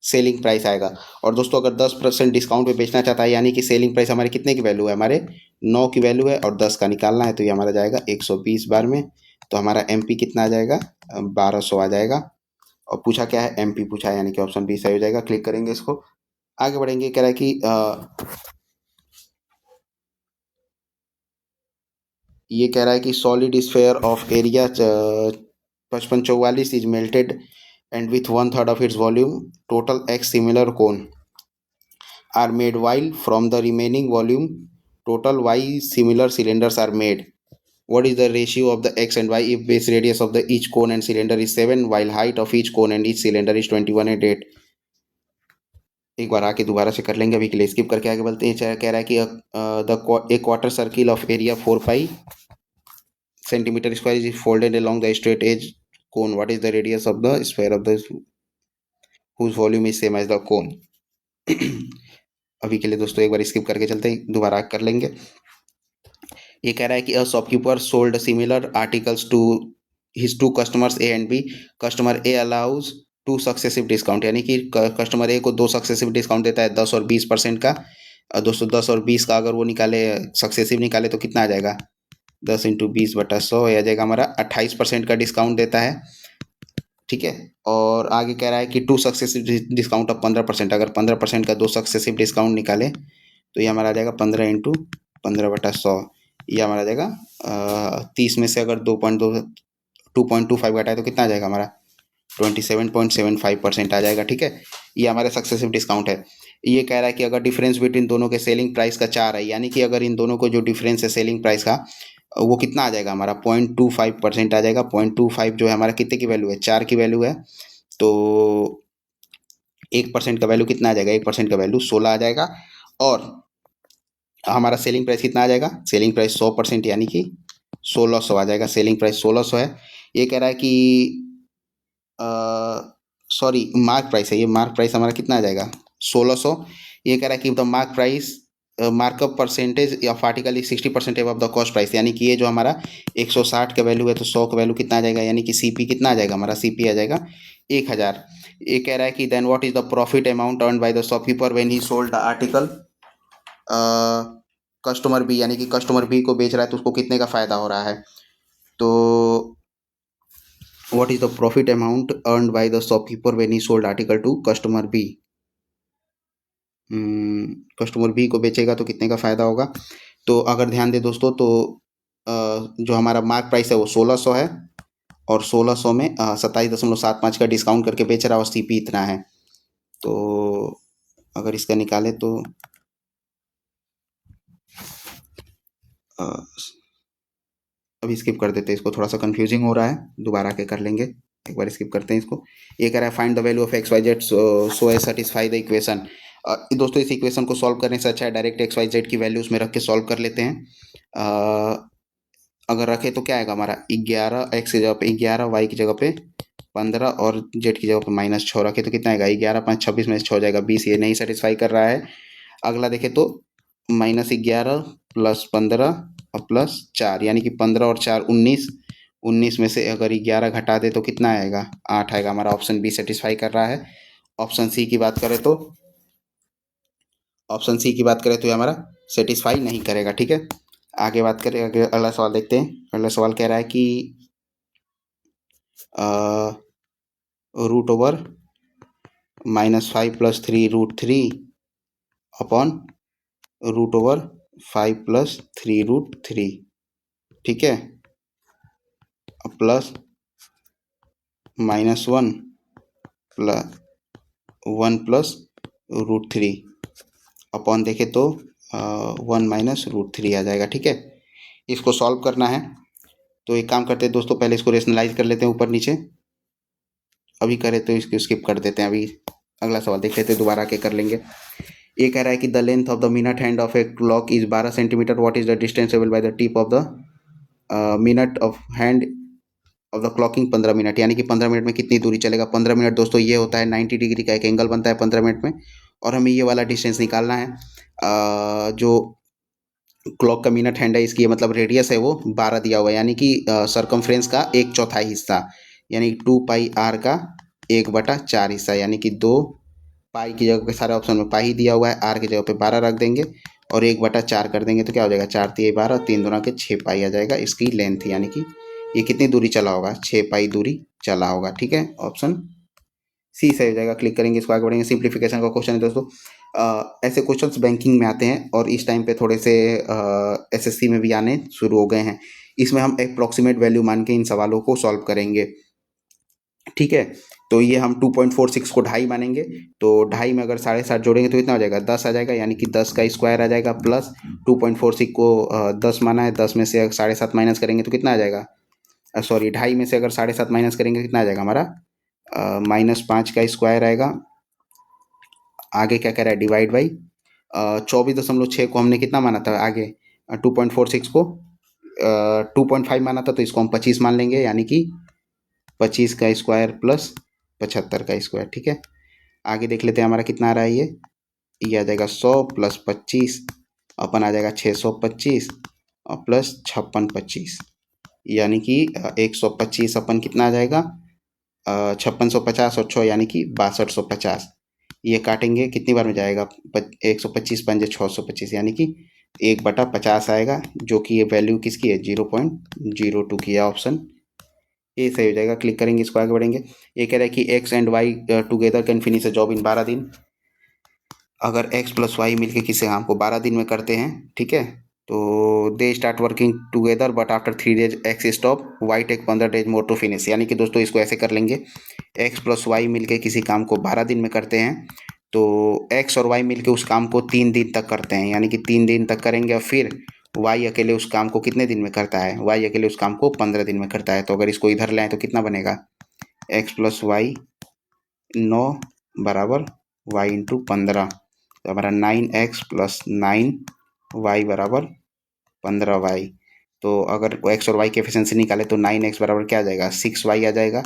सेलिंग प्राइस आएगा। और दोस्तों अगर 10% डिस्काउंट पे बेचना चाहता है, यानी कि सेलिंग प्राइस हमारे कितने की वैल्यू है, हमारे 9 की वैल्यू है, और 10 का निकालना है, तो ये हमारा जाएगा 120 बार में। तो हमारा एमपी कितना आ जाएगा, 1200 आ जाएगा। और पूछा क्या है, एमपी पूछा है, यानी कि ऑप्शन बी सही हो जाएगा। क्लिक करेंगे इसको, आगे बढ़ेंगे। कह रहा है कि ये कह रहा है कि solid sphere of area 5544 is melted and with 1/3 of its volume, total x similar cone are made, while from the remaining volume total y similar cylinders are made. What is the ratio of the x and y if base radius of the each cone and cylinder is 7 while height of each cone and each cylinder is 21 and 8? एक बार आके दोबारा से कर लेंगे, अभी के लिए skip करके आगे बढ़ते हैं। कह रहा है कि a quarter circle of area 4 pi centimeter square is folded along the straight edge cone. What is the radius of the sphere of the whose volume is same as the cone? अभी के लिए दोस्तों एक बार skip करके चलते हैं, दोबारा कर लेंगे। ये कह रहा है कि a shopkeeper sold similar articles to his 2 customers A and B. Customer A allows 2 successive discount, यानी कि कस्टमर ए को 2 सक्सेसिव डिस्काउंट देता है 10 और 20% का। दोस्तों 10 और 20 का अगर वो निकाले, सक्सेसिव निकाले, तो कितना आ जाएगा, 10 × 20/100 आ जाएगा हमारा। 28% का डिस्काउंट देता है, ठीक है। और आगे कह रहा है कि 2 सक्सेसिव डिस्काउंट ऑफ 15%, अगर 15% का 2 सक्सेसिव डिस्काउंट निकाले तो ये हमारा आ जाएगा 15 × 15/100, ये हमारा आ जाएगा 30 में से अगर 2.25 घटाए तो कितना आ जाएगा हमारा, 27.75% आ जाएगा, ठीक है। ये हमारे सक्सेसिव डिस्काउंट है। ये कह रहा है कि अगर डिफरेंस बिटवीन दोनों के सेलिंग प्राइस का 4 है, यानी कि अगर इन दोनों को जो डिफरेंस है सेलिंग प्राइस का, वो कितना आ जाएगा हमारा, 0.25% आ जाएगा। 0.25 जो है हमारा कितने की वैल्यू है, 4 की वैल्यू है। तो 1% का वैल्यू कितना आ जाएगा, 1% का वैल्यू 16 आ जाएगा। और हमारा सेलिंग प्राइस कितना आ जाएगा, सेलिंग प्राइस 100% यानी कि 1600 आ जाएगा। सेलिंग प्राइस 1600 है। ये कह रहा है कि सॉरी मार्क प्राइस है, ये मार्क प्राइस हमारा कितना आ जाएगा, 1600। ये कह रहा है कि the mark price markup percentage of article 60% above the cost price, यानी कि ये जो हमारा 160 का वैल्यू है तो 100 का वैल्यू कितना आ जाएगा, यानी कि सीपी कितना आ जाएगा हमारा, सीपी आ जाएगा 1000। ये कह रहा है कि then what is the profit amount earn by the shopkeeper when he sold the article customer B, यानी कि कस्टमर बी को बेच रहा है तो उसको कितने का फायदा हो रहा है। तो what is the profit amount earned by the shopkeeper when he sold article to customer B. Customer B को बेचेगा तो कितने का फ़ायदा होगा। तो अगर ध्यान दें दोस्तों, तो जो हमारा मार्क प्राइस है वो 1600 है, और 1600 में 27.75 का डिस्काउंट करके बेच रहा है, और सीपी इतना है। तो अगर इसका निकाले तो अभी स्किप कर देते हैं इसको, थोड़ा सा कंफ्यूजिंग हो रहा है, दोबारा के कर लेंगे। एक बार स्किप करते हैं इसको। ये कह रहा है find the value of X Y Z so as satisfy the equation. दोस्तों इस इक्वेशन को सॉल्व करने से अच्छा है डायरेक्ट एक्स वाई जेड की वैल्यू उसमें रख के सॉल्व कर लेते हैं। अगर रखे तो क्या आएगा हमारा, 11 एक्स की जगह पे 11 वाई की जगह पे 15 और जेड की जगह पे -6 रखे तो कितना आएगा 11 5 26 में से 6 जाएगा 20। ये नहीं सेटिस्फाई कर रहा है। अगला देखें तो -11 + 15 और +4 यानी कि 15 और 4 19। 19 में से अगर 11 घटा दे तो कितना आएगा 8 आएगा। हमारा ऑप्शन बी सेटिस्फाई कर रहा है। ऑप्शन सी की बात करें तो ये हमारा सेटिस्फाई नहीं करेगा। ठीक है, आगे बात करें। अगला सवाल देखते हैं। अगला सवाल कह रहा है कि √5 + 3√3 अपॉन √5 + 3√3। ठीक है, प्लस -1 + 1 + √3 अपॉन देखें तो 1 - √3 आ जाएगा। ठीक है, इसको सॉल्व करना है तो एक काम करते हैं दोस्तों, पहले इसको रेशनलाइज कर लेते हैं ऊपर नीचे। अभी करें तो इसको स्किप कर देते हैं। अभी अगला सवाल देख लेते हैं, दोबारा के कर लेंगे। ये कह रहा है कि the length of the minute hand of a clock is 12 centimetre. What is the distance travelled by the tip of the minute of hand of the clocking 15 minute. यानी कि 15 मिनट में कितनी दूरी चलेगा। 15 मिनट दोस्तों ये होता है 90 डिग्री का एक एंगल बनता है 15 मिनट में, और हमें ये वाला डिस्टेंस निकालना है। जो क्लॉक का मिनट हैंड है इसकी मतलब रेडियस है वो 12 दिया हुआ है, यानी कि सरकमफ्रेंस का 1/4 हिस्सा, यानी 2πr का 1/4 हिस्सा, यानी कि 2 पाई की जगह पे सारे ऑप्शन में पाई दिया हुआ है, आर की जगह पे 12 रख देंगे और 1/4 कर देंगे तो क्या हो जाएगा 4 × 3 = 12, 3 दूना के 6 पाई आ जाएगा इसकी लेंथ। यानी कि ये कितनी दूरी चला होगा 6 पाई दूरी चला होगा। ठीक है, ऑप्शन सी सही हो जाएगा। क्लिक करेंगे, इसको आगे बढ़ेंगे। सिंप्लीफिकेशन का क्वेश्चन है दोस्तों। ऐसे क्वेश्चंस बैंकिंग में आते हैं और इस टाइम पे थोड़े से एसएससी में भी आने शुरू हो गए हैं। इसमें हम अप्रॉक्सीमेट वैल्यू मान के इन सवालों को सॉल्व करेंगे। ठीक है, तो ये हम 2.46 को 2.5 मानेंगे, तो 2.5 में अगर 7.5 जोड़ेंगे तो कितना हो जाएगा 10 आ जाएगा, यानी कि 10 का स्क्वायर आ जाएगा, प्लस 2.46 को 10 माना है, 10 में से अगर 7.5 माइनस करेंगे तो कितना आ जाएगा, सॉरी 2.5 में से अगर 7.5 माइनस करेंगे कितना आ जाएगा हमारा -5 का स्क्वायर आएगा। आगे क्या कह रहा है डिवाइड बाई 24.6 को हमने कितना माना था आगे 2.46 को 2.5 माना था, तो इसको हम 25 मान लेंगे, यानी कि 25 का स्क्वायर प्लस 75 का स्क्वायर। ठीक है, आगे देख लेते हैं हमारा कितना आ रहा है। ये आ जाएगा 100 + 25 अपन आ जाएगा 625 और प्लस 5625, यानी कि 125 अपन कितना आ जाएगा 5650 और 6 यानी कि 6250। ये काटेंगे कितनी बार में जाएगा 125 पंजे 625, यानी कि 1/50 आएगा, जो कि ये वैल्यू किसकी है 0.02 की है। ऑप्शन ए सही हो जाएगा। क्लिक करेंगे, इसको आगे बढ़ेंगे। ये कह रहा है कि X and Y together can finish a job in 12 दिन। अगर एक्स प्लस वाई मिलके किसी काम को 12 दिन में करते हैं, ठीक है, तो they start working together but after 3 days X stop, Y take 15 days more to finish. यानी कि दोस्तों इसको ऐसे कर लेंगे, एक्स प्लस वाई मिलके किसी काम को 12 दिन में करते हैं, तो एक्स और वाई मिलके उस काम को 3 दिन तक करते हैं, यानी कि 3 दिन तक करेंगे, और फिर वाई अकेले उस काम को कितने दिन में करता है, वाई अकेले उस काम को 15 दिन में करता है। तो अगर इसको इधर लाएं तो कितना बनेगा एक्स प्लस वाई 9 बराबर वाई इंटू 15, तो हमारा 9x + 9y बराबर 15y। तो अगर x और y की एफिशिएंसी निकाले तो 9x बराबर क्या आ जाएगा 6y आ जाएगा,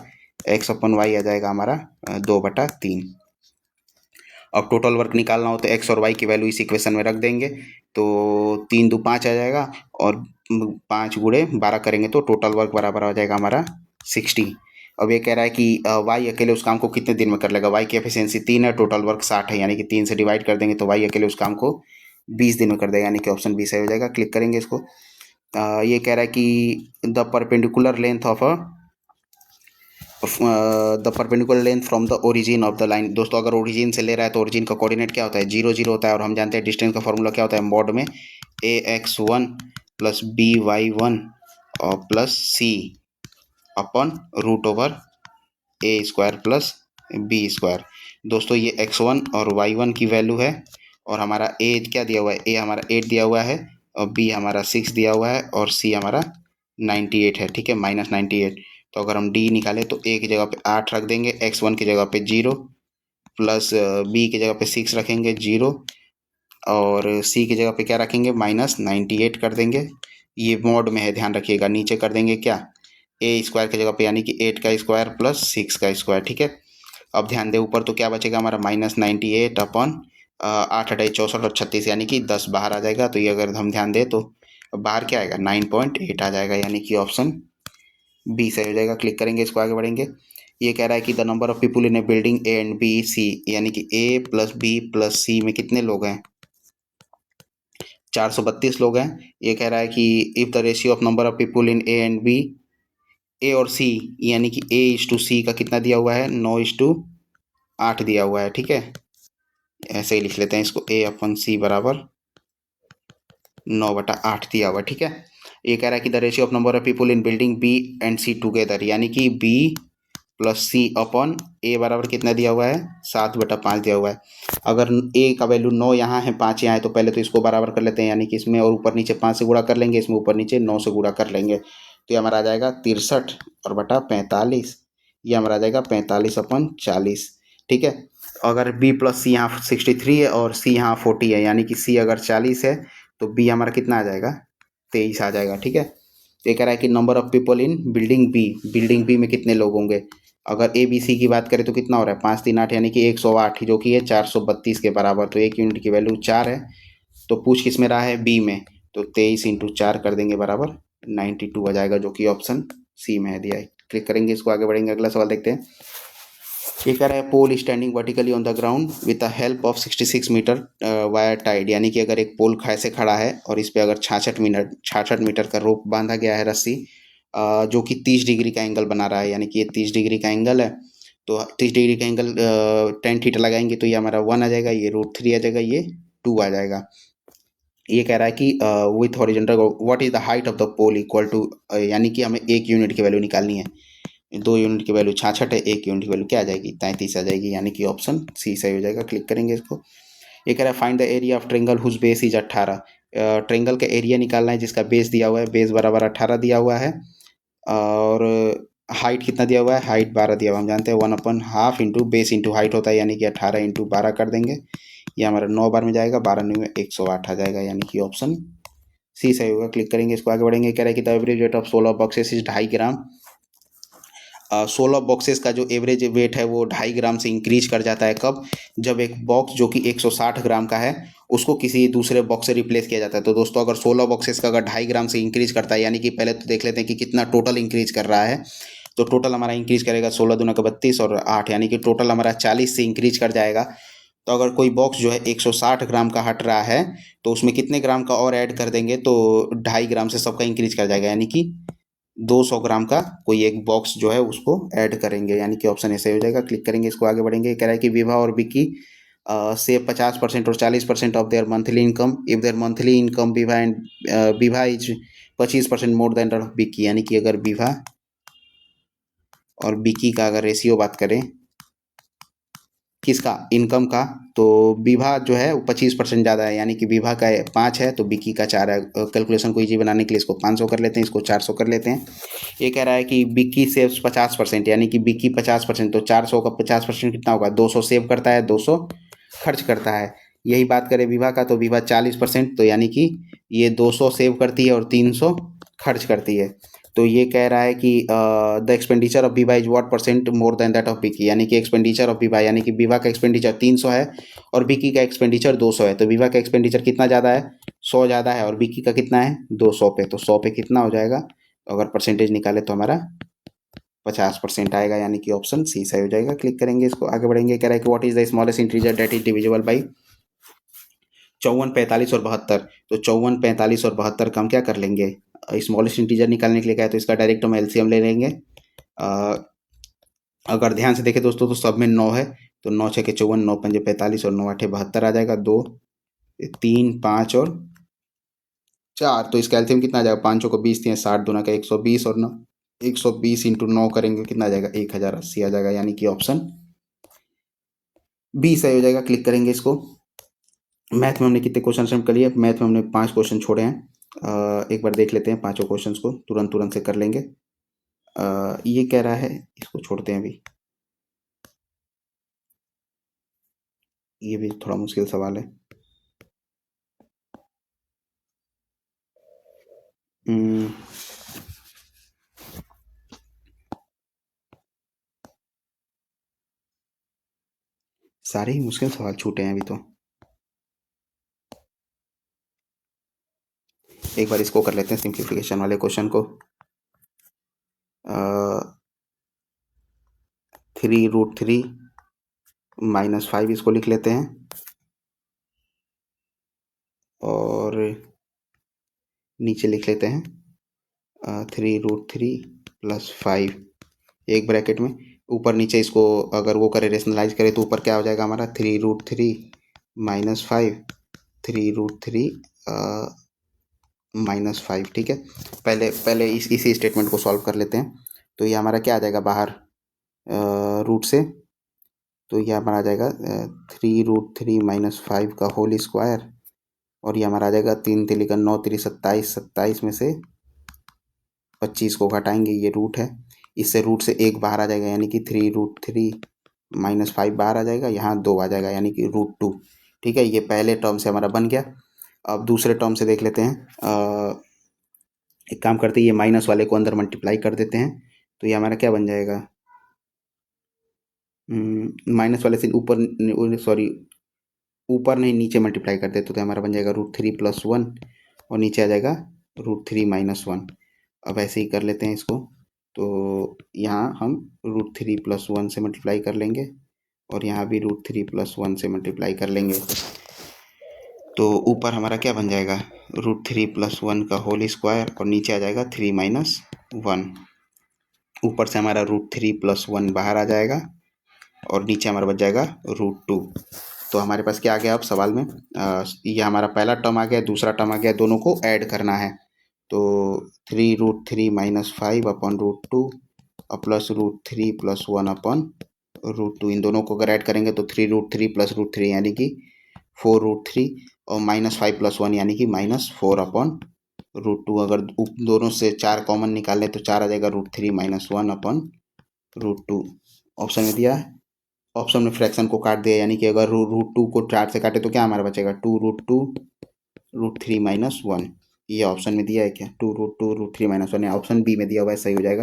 x/y आ जाएगा हमारा 2/3। अब टोटल वर्क निकालना हो तो x और y की वैल्यू इस इक्वेशन में रख देंगे, तो 3 दूनी 5 आ जाएगा और 5 × 12 करेंगे तो टोटल वर्क बराबर आ जाएगा हमारा 60। अब ये कह रहा है कि y अकेले उस काम को कितने दिन में कर लेगा। y की एफिशिएंसी 3 है, टोटल वर्क 60 है, यानी कि 3 से डिवाइड कर देंगे तो y अकेले उस काम को 20 दिन में कर देगा, यानी कि ऑप्शन बी सही हो जाएगा। क्लिक करेंगे इसको। ये कह रहा है कि the perpendicular length from the origin of the line. दोस्तों अगर ओरिजिन से ले रहा है तो ओरिजिन का कोऑर्डिनेट क्या होता है 0 0 होता है, और हम जानते हैं डिस्टेंस का फॉर्मूला क्या होता है मॉड में ax1 + by1 और प्लस c अपन √a² + b²। दोस्तों ये x1 और y1 की वैल्यू है, और हमारा a क्या दिया हुआ है, a हमारा 8 दिया हुआ है और b हमारा 6 दिया हुआ है और c हमारा 98 है। ठीक है, -98। तो अगर हम d निकालें तो a की जगह पे 8 रख देंगे, x1 की जगह पे 0 प्लस b की जगह पे 6 रखेंगे 0 और c की जगह पे क्या रखेंगे -98 कर देंगे। ये मोड में है, ध्यान रखिएगा। नीचे कर देंगे क्या ए स्क्वायर की जगह पे, यानी कि 8 का स्क्वायर प्लस 6 का स्क्वायर, ठीक है। अब ध्यान दें ऊपर तो क्या बचेगा हमारा -98 अपॉन 8 अठाई 64 और 36, यानी कि 10 बाहर आ जाएगा। तो ये अगर हम ध्यान दें तो बाहर क्या आएगा 9.8 आ जाएगा, यानी कि ऑप्शन बी सही हो जाएगा। क्लिक करेंगे, इसको आगे बढ़ेंगे। ये कह रहा है कि the number of people in a building A and B C, यानी कि A plus B plus C में कितने लोग हैं, 432 लोग हैं। ये कह रहा है कि if the ratio of number of people in A and B, A और सी, यानी कि ए इज टू सी का कितना दिया हुआ है, 9:8 दिया हुआ है, ठीक है। ऐसे ही लिख लेते हैं इसको, ए अपन सी बराबर 9/8 दिया हुआ है, ठीक है। ये कह रहा है कि the ratio of number of people in building B and C together, यानी कि B plus C upon A बराबर कितना दिया हुआ है, 7/5 दिया हुआ है। अगर ए का वैल्यू 9 यहाँ है, 5 यहाँ है, तो पहले तो इसको बराबर कर लेते हैं, यानी कि इसमें और ऊपर नीचे 5 से गुणा कर लेंगे, इसमें ऊपर नीचे 9 से गुणा कर लेंगे। तो ये हमारा आ जाएगा 63 और बटा 45, ये हमारा आ जाएगा 45/40, ठीक है। अगर बी प्लस सी यहाँ 63 है और सी यहाँ 40 है, यानी कि सी अगर 40 है तो बी हमारा कितना आ जाएगा, 23 आ जाएगा, ठीक है। तो ये कह रहा है कि number of people in building B में कितने लोग होंगे। अगर ए बी सी की बात करें तो कितना हो रहा है, 5 3 8, यानी कि 108, जो कि है 432 के बराबर। तो 1 यूनिट की वैल्यू 4 है, तो पूछ किस में रहा है, बी में। तो 23 × 4 कर देंगे बराबर 92 आ जाएगा, जो कि ऑप्शन सी में है दिया है। क्लिक करेंगे, इसको आगे बढ़ेंगे, अगला सवाल देखते हैं। ये कह रहा है pole standing vertically on the ground with the help of 66 metre wire tied, यानी कि अगर एक पोल ऐसे खड़ा है और इस पे अगर 66 मीटर का रोप बांधा गया है, रस्सी, जो कि 30 डिग्री का एंगल बना रहा है, यानी कि ये 30 डिग्री का एंगल है। तो 30 डिग्री का एंगल 10 थीटा लगाएंगे तो ये हमारा 1 आ जाएगा, ये √3 आ जाएगा, ये 2 आ जाएगा। ये कह रहा है कि with horizontal what is the height of the pole equal to, यानी कि हमें 1 यूनिट की वैल्यू निकालनी है। 2 यूनिट की वैल्यू 66 है, 1 यूनिट की वैल्यू क्या आ जाएगी, 33 आ जाएगी, यानी कि ऑप्शन सी सही हो जाएगा। क्लिक करेंगे इसको। ये कह रहा है find the area of triangle whose base is 18, triangle का एरिया निकालना है जिसका बेस दिया हुआ है, बेस बराबर 18 दिया हुआ है, और हाइट कितना दिया हुआ है, हाइट 12 दिया हुआ है। हम जानते हैं 1/2 इंटू बेस इंटू हाइट होता है, यानी कि 18 इंटू 12 कर देंगे, ये हमारा 9 बार में जाएगा, 12 9 में 108 आ जाएगा, यानी कि ऑप्शन सी सही होगा। क्लिक करेंगे, इसको आगे बढ़ेंगे। कह रहा है कि the average weight of 16 boxes is 2.5 gram. 16 boxes का जो एवरेज वेट है वो 2.5 ग्राम से इंक्रीज कर जाता है, कब, जब एक बॉक्स जो कि 160 ग्राम का है उसको किसी दूसरे बॉक्स से रिप्लेस किया जाता है। तो दोस्तों अगर 16 बॉक्सेस का अगर 2.5 ग्राम से इंक्रीज करता है, यानी कि पहले तो देख लेते हैं कि कितना टोटल इंक्रीज कर रहा है। तो टोटल हमारा इंक्रीज करेगा 16 दूना का 32 और 8, यानी कि टोटल हमारा 40 से इंक्रीज कर जाएगा। तो अगर कोई बॉक्स जो है 160 ग्राम का हट रहा है तो उसमें कितने ग्राम का और ऐड कर देंगे, तो 2.5 ग्राम से सबका इंक्रीज कर जाएगा, यानी कि 200 ग्राम का कोई एक बॉक्स जो है उसको ऐड करेंगे, यानी कि ऑप्शन ऐसे हो जाएगा। क्लिक करेंगे, इसको आगे बढ़ेंगे। कह रहा है कि विभा और विकी से 50% और 40% of their monthly income if there monthly income Vibha is 25% more than that of Vicky, यानी कि अगर विभा और विकी का अगर रेशियो बात करें किसका, इनकम का, तो विभा जो है वो 25% ज़्यादा है, यानी कि विभा का 5 है तो विकी का 4 है। कैलकुलेशन को इजी बनाने के लिए इसको 500 कर लेते हैं, इसको 400 कर लेते हैं। ये कह रहा है कि विकी सेव्स 50%, यानी कि विकी 50%, तो 400 का 50% कितना होगा, 200 सेव करता है, 200 खर्च करता है। यही बात करें विभा का, तो विभा 40%, तो यानी कि ये 200 सेव करती है और 300 खर्च करती है। तो ये कह रहा है कि the expenditure of Vibha is what percent more than that of Vicky, यानी कि एक्सपेंडिचर ऑफ विभा, यानी कि विभा का एक्सपेंडिचर 300 है और विकी का एक्सपेंडिचर 200 है। तो विभा का एक्सपेंडिचर कितना ज़्यादा है, 100 ज़्यादा है, और विकी का कितना है, 200 पे। तो 100 पे कितना हो जाएगा, तो अगर परसेंटेज निकाले तो हमारा 50% आएगा, यानी कि ऑप्शन सी सही हो जाएगा। क्लिक करेंगे, इसको आगे बढ़ेंगे। कह रहा है कि what is the smallest integer that is divisible by 54 45 और 72। तो 54 45 और 72 का हम क्या कर लेंगे, स्मॉलेस्ट इंटीजर निकालने के लिए क्या है, तो इसका डायरेक्ट हम एलसीएम ले लेंगे। अगर ध्यान से देखें दोस्तों तो सब में 9 है, तो 9 6 के 54, 9 5 45 और 9 8 72 आ जाएगा। 2 3 5 और 4, तो इसका एलसीएम कितना आ जाएगा, 5 को 20 60 दूना का 120 और 9 120 इंटू 9 करेंगे कितना आ जाएगा, 1080 आ जाएगा, यानी कि ऑप्शन बी सही हो जाएगा। क्लिक करेंगे इसको। मैथ में हमने कितने क्वेश्चन कर लिए, मैथ में हमने 5 क्वेश्चन छोड़े हैं। एक बार देख लेते हैं पांचों क्वेश्चन को, तुरंत तुरंत से कर लेंगे। ये कह रहा है, इसको छोड़ते हैं अभी, ये भी थोड़ा मुश्किल सवाल है। सारे ही मुश्किल सवाल छूटे हैं अभी तो। एक बार इसको कर लेते हैं सिंप्लीफिकेशन वाले क्वेश्चन को। 3√3 -5 इसको लिख लेते हैं, और नीचे लिख लेते हैं 3√3 + 5 एक ब्रैकेट में। ऊपर नीचे इसको अगर वो करे, रेशनलाइज करे, तो ऊपर क्या हो जाएगा हमारा 3√3 -5, 3√3 -5। ठीक है, पहले पहले इसी स्टेटमेंट को सॉल्व कर लेते हैं। तो ये हमारा क्या आ जाएगा बाहर रूट से, तो ये हमारा आ जाएगा 3√3 -5 का होल स्क्वायर, और ये हमारा आ जाएगा 3 3 9 3 27, 27 में से 25 को घटाएंगे, ये रूट है, इससे रूट से एक बाहर आ जाएगा, यानी कि 3√3 -5 बाहर आ जाएगा, यहाँ 2 आ जाएगा, यानी कि √2। ठीक है, ये पहले टर्म से हमारा बन गया। अब दूसरे टर्म से देख लेते हैं। एक काम करते हैं, ये माइनस वाले को अंदर मल्टीप्लाई कर देते हैं, तो ये हमारा क्या बन जाएगा, माइनस वाले से ऊपर, सॉरी ऊपर नहीं नीचे मल्टीप्लाई कर देते, तो हमारा बन जाएगा √3 + 1, और नीचे आ जाएगा √3 - 1। अब ऐसे ही कर लेते हैं इसको, तो यहाँ हम √3 + 1 से मल्टीप्लाई कर लेंगे, और यहाँ भी √3 + 1 से मल्टीप्लाई कर लेंगे, तो ऊपर हमारा क्या बन जाएगा √3 + 1 का होल स्क्वायर, और नीचे आ जाएगा 3 - 1। ऊपर से हमारा √3 + 1 बाहर आ जाएगा, और नीचे हमारा बच जाएगा √2। तो हमारे पास क्या आ गया अब सवाल में, ये हमारा पहला टर्म आ गया, दूसरा टर्म आ गया, दोनों को ऐड करना है। तो 3√3 - 5 अपॉन √2 प्लस √3 + 1 अपॉन √2, इन दोनों को अगर ऐड करेंगे तो 3√3 + √3 यानी कि 4√3, और -5 + 1 यानी कि -4 अपॉन √2। अगर दोनों से 4 कॉमन निकाल लें तो 4 आ जाएगा √3 - 1 अपॉन √2। ऑप्शन में दिया है, ऑप्शन में फ्रैक्शन को काट दिया, यानी कि अगर √2 को 4 से काटे तो क्या हमारा बचेगा 2√2 √3 - 1। ये ऑप्शन में दिया है क्या, 2√2 √3 - 1, ऑप्शन बी में दिया हुआ है, सही हो जाएगा।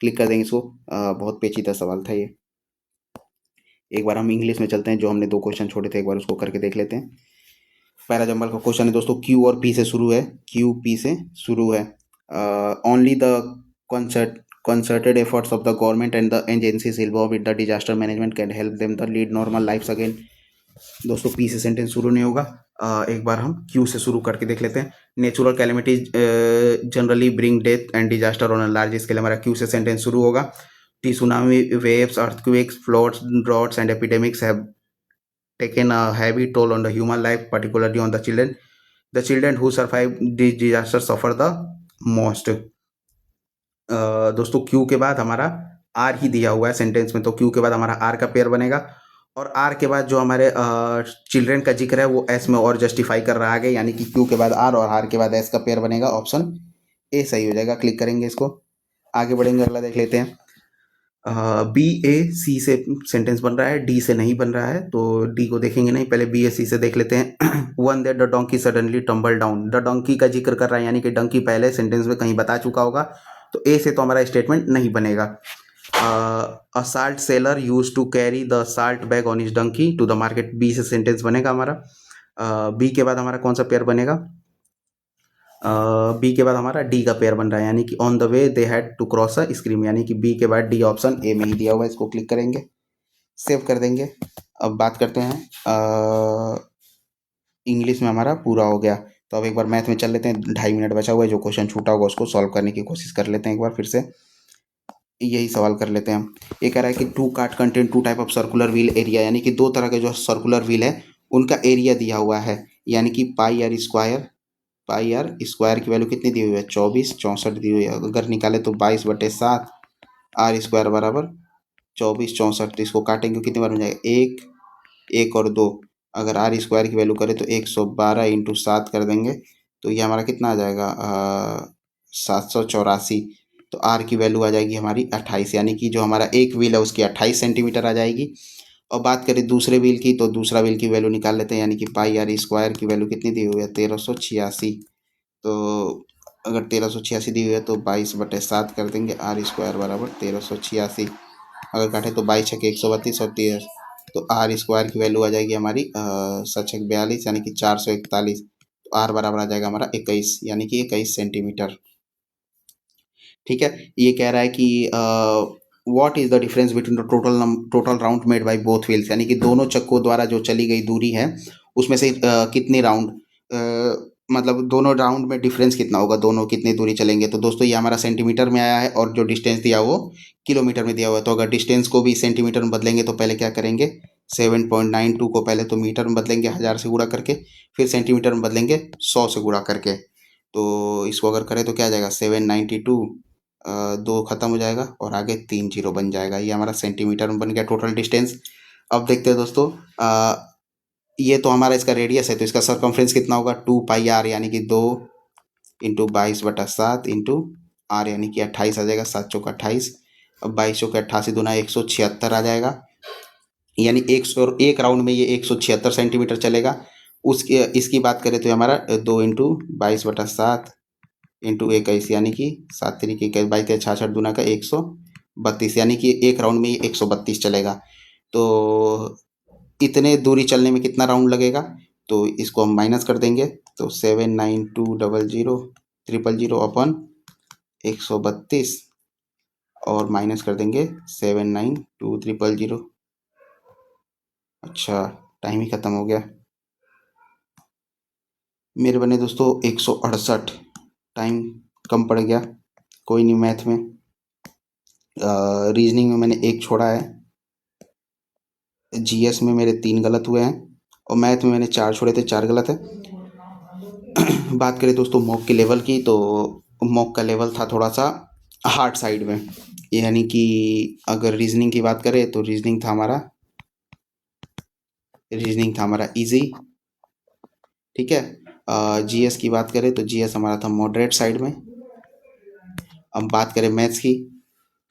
क्लिक कर देंगे इसको। बहुत पेचीदा सवाल था ये। एक बार हम इंग्लिश में चलते हैं, जो हमने 2 क्वेश्चन छोड़े थे, एक बार उसको करके देख लेते हैं। पहला जंबल का क्वेश्चन है दोस्तों, क्यू और पी से शुरू है, क्यू पी से शुरू है। Only the concerted efforts of the government and the agencies involved in the disaster management can help them to lead normal lives again। दोस्तों पी से सेंटेंस शुरू नहीं होगा। एक बार हम क्यू से शुरू करके देख लेते हैं। Natural calamities generally bring death and disaster on a large scale, हमारा क्यू से सेंटेंस शुरू होगा। Tsunami, waves, earthquakes, floods, droughts and epidemics have taken a heavy toll on the human life, particularly on the children. The children who survive these disasters suffer the most। दोस्तों Q के बाद हमारा are ही दिया हुआ है sentence में, तो Q के बाद हमारा आर का पेयर बनेगा, और आर के बाद जो हमारे चिल्ड्रेन का जिक्र है वो एस में और जस्टिफाई कर रहा है, यानी कि क्यू के बाद आर और आर के बाद एस का पेयर बनेगा। ऑप्शन ए सही हो जाएगा। क्लिक करेंगे इसको, आगे बढ़ेंगे, अगला देख लेते हैं। बी ए सी से सेंटेंस बन रहा है, डी से नहीं बन रहा है, तो डी को देखेंगे नहीं, पहले बी ए सी से देख लेते हैं। One that the donkey suddenly tumble down, the donkey का जिक्र कर रहा है, यानी कि डंकी पहले सेंटेंस में कहीं बता चुका होगा, तो ए से तो हमारा स्टेटमेंट नहीं बनेगा। A salt seller use to carry the salt bag on his donkey to the market, B से सेंटेंस बनेगा हमारा। बी के बाद हमारा कौन सा पेयर बनेगा, बी के बाद हमारा डी का पेयर बन रहा है, यानी कि on the way they had to cross a stream, यानी कि बी के बाद डी ऑप्शन ए में ही दिया हुआ है। इसको क्लिक करेंगे, सेव कर देंगे। अब बात करते हैं, इंग्लिश में हमारा पूरा हो गया, तो अब एक बार मैथ में चल लेते हैं। 2.5 मिनट बचा हुआ है, जो क्वेश्चन छूटा होगा उसको सॉल्व करने की कोशिश कर लेते हैं एक बार फिर से। यही सवाल कर लेते हैं हम। ये कह रहा है कि two cart content two type of circular wheel area, यानी कि 2 तरह के जो सर्कुलर व्हील है उनका एरिया दिया हुआ है, यानी कि pi R square, pi R square की वैल्यू कितनी दी हुई है 24, 64 दी हुई है। अगर निकाले तो 22/7 आर स्क्वायर बराबर 24, 64, तो इसको काटेंगे कितनी बार बन जाएगा, एक, एक और 2। अगर आर स्क्वायर की वैल्यू करें तो 112 × 7 कर देंगे, तो ये हमारा कितना आ जाएगा 784। तो आर की वैल्यू आ जाएगी हमारी 28, यानी कि जो हमारा एक व्हील है उसकी 28 सेंटीमीटर आ जाएगी। और बात करें दूसरे व्हील की, तो दूसरा व्हील की वैल्यू निकाल लेते हैं, यानी कि पाई आर स्क्वायर की वैल्यू कितनी दी हुई है 1386। तो अगर 1386 दी हुई है तो 22/7 कर देंगे, आर स्क्वायर बराबर 1386। अगर काटे तो 22 × 6 = 132 और 13 तो आर स्क्वायर की वैल्यू आ जाएगी हमारी 42 यानी कि 441। तो आर बराबर आ जाएगा हमारा 21 यानी कि 21 सेंटीमीटर। ठीक है, ये कह रहा है कि what is the difference between the total round made by both wheels, यानी कि दोनों चक्कों द्वारा जो चली गई दूरी है उसमें से कितने राउंड, मतलब दोनों राउंड में डिफरेंस कितना होगा, दोनों कितनी दूरी चलेंगे। तो दोस्तों ये हमारा सेंटीमीटर में आया है और जो डिस्टेंस दिया वो किलोमीटर में दिया हुआ है। तो अगर डिस्टेंस को भी सेंटीमीटर में बदलेंगे तो पहले क्या करेंगे, 7.92 को पहले तो मीटर में बदलेंगे 1000 से गुणा करके, फिर सेंटीमीटर में बदलेंगे 100 से गुणा करके। तो इसको अगर करें तो क्या आ जाएगा, 792 दो खत्म हो जाएगा और आगे 3 जीरो बन जाएगा। ये हमारा सेंटीमीटर में बन गया टोटल डिस्टेंस। अब देखते हैं दोस्तों, ये तो हमारा इसका रेडियस है, तो इसका सरकमफ्रेंस कितना होगा, 2 पाई आर यानी कि 2 इंटू 22/7 इंटू आर यानी कि 28 आ जाएगा, 7 चौका 28। अब 22 चौका 88 दूना 176 आ जाएगा, यानी 1 राउंड में ये 176 सेंटीमीटर चलेगा। उसके इसकी बात करें तो हमारा 2 इंटू 22/7 इंटू 21 यानी कि 7 तरीके के 22 66 दूना का 132 यानी कि 1 राउंड में ये 132 चलेगा। तो इतने दूरी चलने में कितना राउंड लगेगा, तो इसको हम माइनस कर देंगे। तो 7920000 अपन 132 और माइनस कर देंगे 79200। अच्छा, टाइम ही ख़त्म हो गया मेरे बने दोस्तों, 168। टाइम कम पड़ गया, कोई नहीं। मैथ में रीजनिंग में मैंने 1 छोड़ा है, जीएस में मेरे 3 गलत हुए हैं और मैथ में मैंने 4 छोड़े थे, 4 गलत है। बात करें दोस्तों मॉक के लेवल की, तो मॉक का लेवल था थोड़ा सा हार्ड साइड में, यानी कि अगर रीजनिंग की बात करें तो रीजनिंग था हमारा इजी। ठीक है, जीएस की बात करें तो जीएस हमारा था मॉडरेट साइड में। अब बात करें मैथ्स की,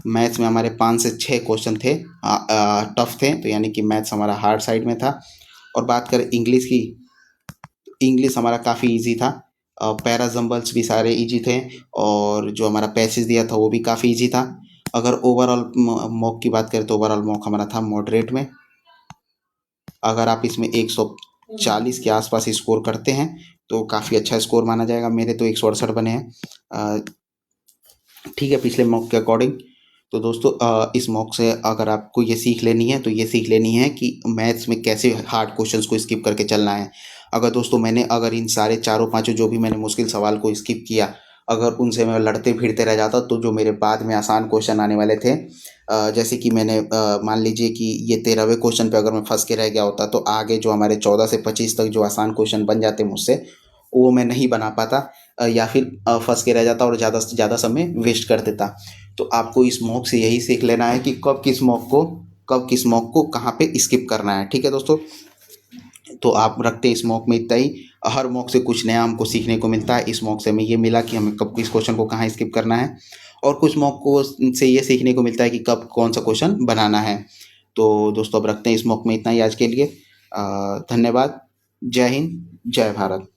मैथ्स में हमारे 5 से 6 क्वेश्चन थे टफ थे, तो यानी कि मैथ्स हमारा हार्ड साइड में था। और बात करें इंग्लिश की, इंग्लिश हमारा काफ़ी इजी था, पैराजम्बल्स भी सारे इजी थे और जो हमारा पैसेज दिया था वो भी काफ़ी इजी था। अगर ओवरऑल मॉक की बात करें तो ओवरऑल मॉक हमारा था मॉडरेट में। अगर आप इसमें 140 के आसपास स्कोर करते हैं तो काफ़ी अच्छा स्कोर माना जाएगा। मेरे तो 168 बने हैं, ठीक है, पिछले मॉक के अकॉर्डिंग। तो दोस्तों इस मॉक से अगर आपको ये सीख लेनी है तो ये सीख लेनी है कि मैथ्स में कैसे हार्ड क्वेश्चंस को स्किप करके चलना है। अगर दोस्तों मैंने अगर इन सारे चारों पांचों जो भी मैंने मुश्किल सवाल को स्किप किया, अगर उनसे मैं लड़ते भिड़ते रह जाता तो जो मेरे बाद में आसान क्वेश्चन आने वाले थे, जैसे कि मैंने मान लीजिए कि ये 13वें क्वेश्चन पे अगर मैं फंस के रह गया होता तो आगे जो हमारे 14 से 25 तक जो आसान क्वेश्चन बन जाते मुझसे, वो मैं नहीं बना पाता, या फिर फंस के रह जाता और ज़्यादा से ज़्यादा समय वेस्ट कर देता। तो आपको इस मॉक से यही सीख लेना है कि कब किस मॉक को कहाँ पे स्किप करना है। ठीक है दोस्तों, तो आप रखते हैं इस मॉक में इतना ही। हर मॉक से कुछ नया हमको सीखने को मिलता है। इस मॉक से हमें ये मिला कि हमें कब किस क्वेश्चन को कहाँ स्किप करना है, और कुछ मॉक को से ये सीखने को मिलता है कि कब कौन सा क्वेश्चन बनाना है। तो दोस्तों अब रखते हैं इस मॉक में इतना ही आज के लिए। धन्यवाद। जय हिंद, जय भारत।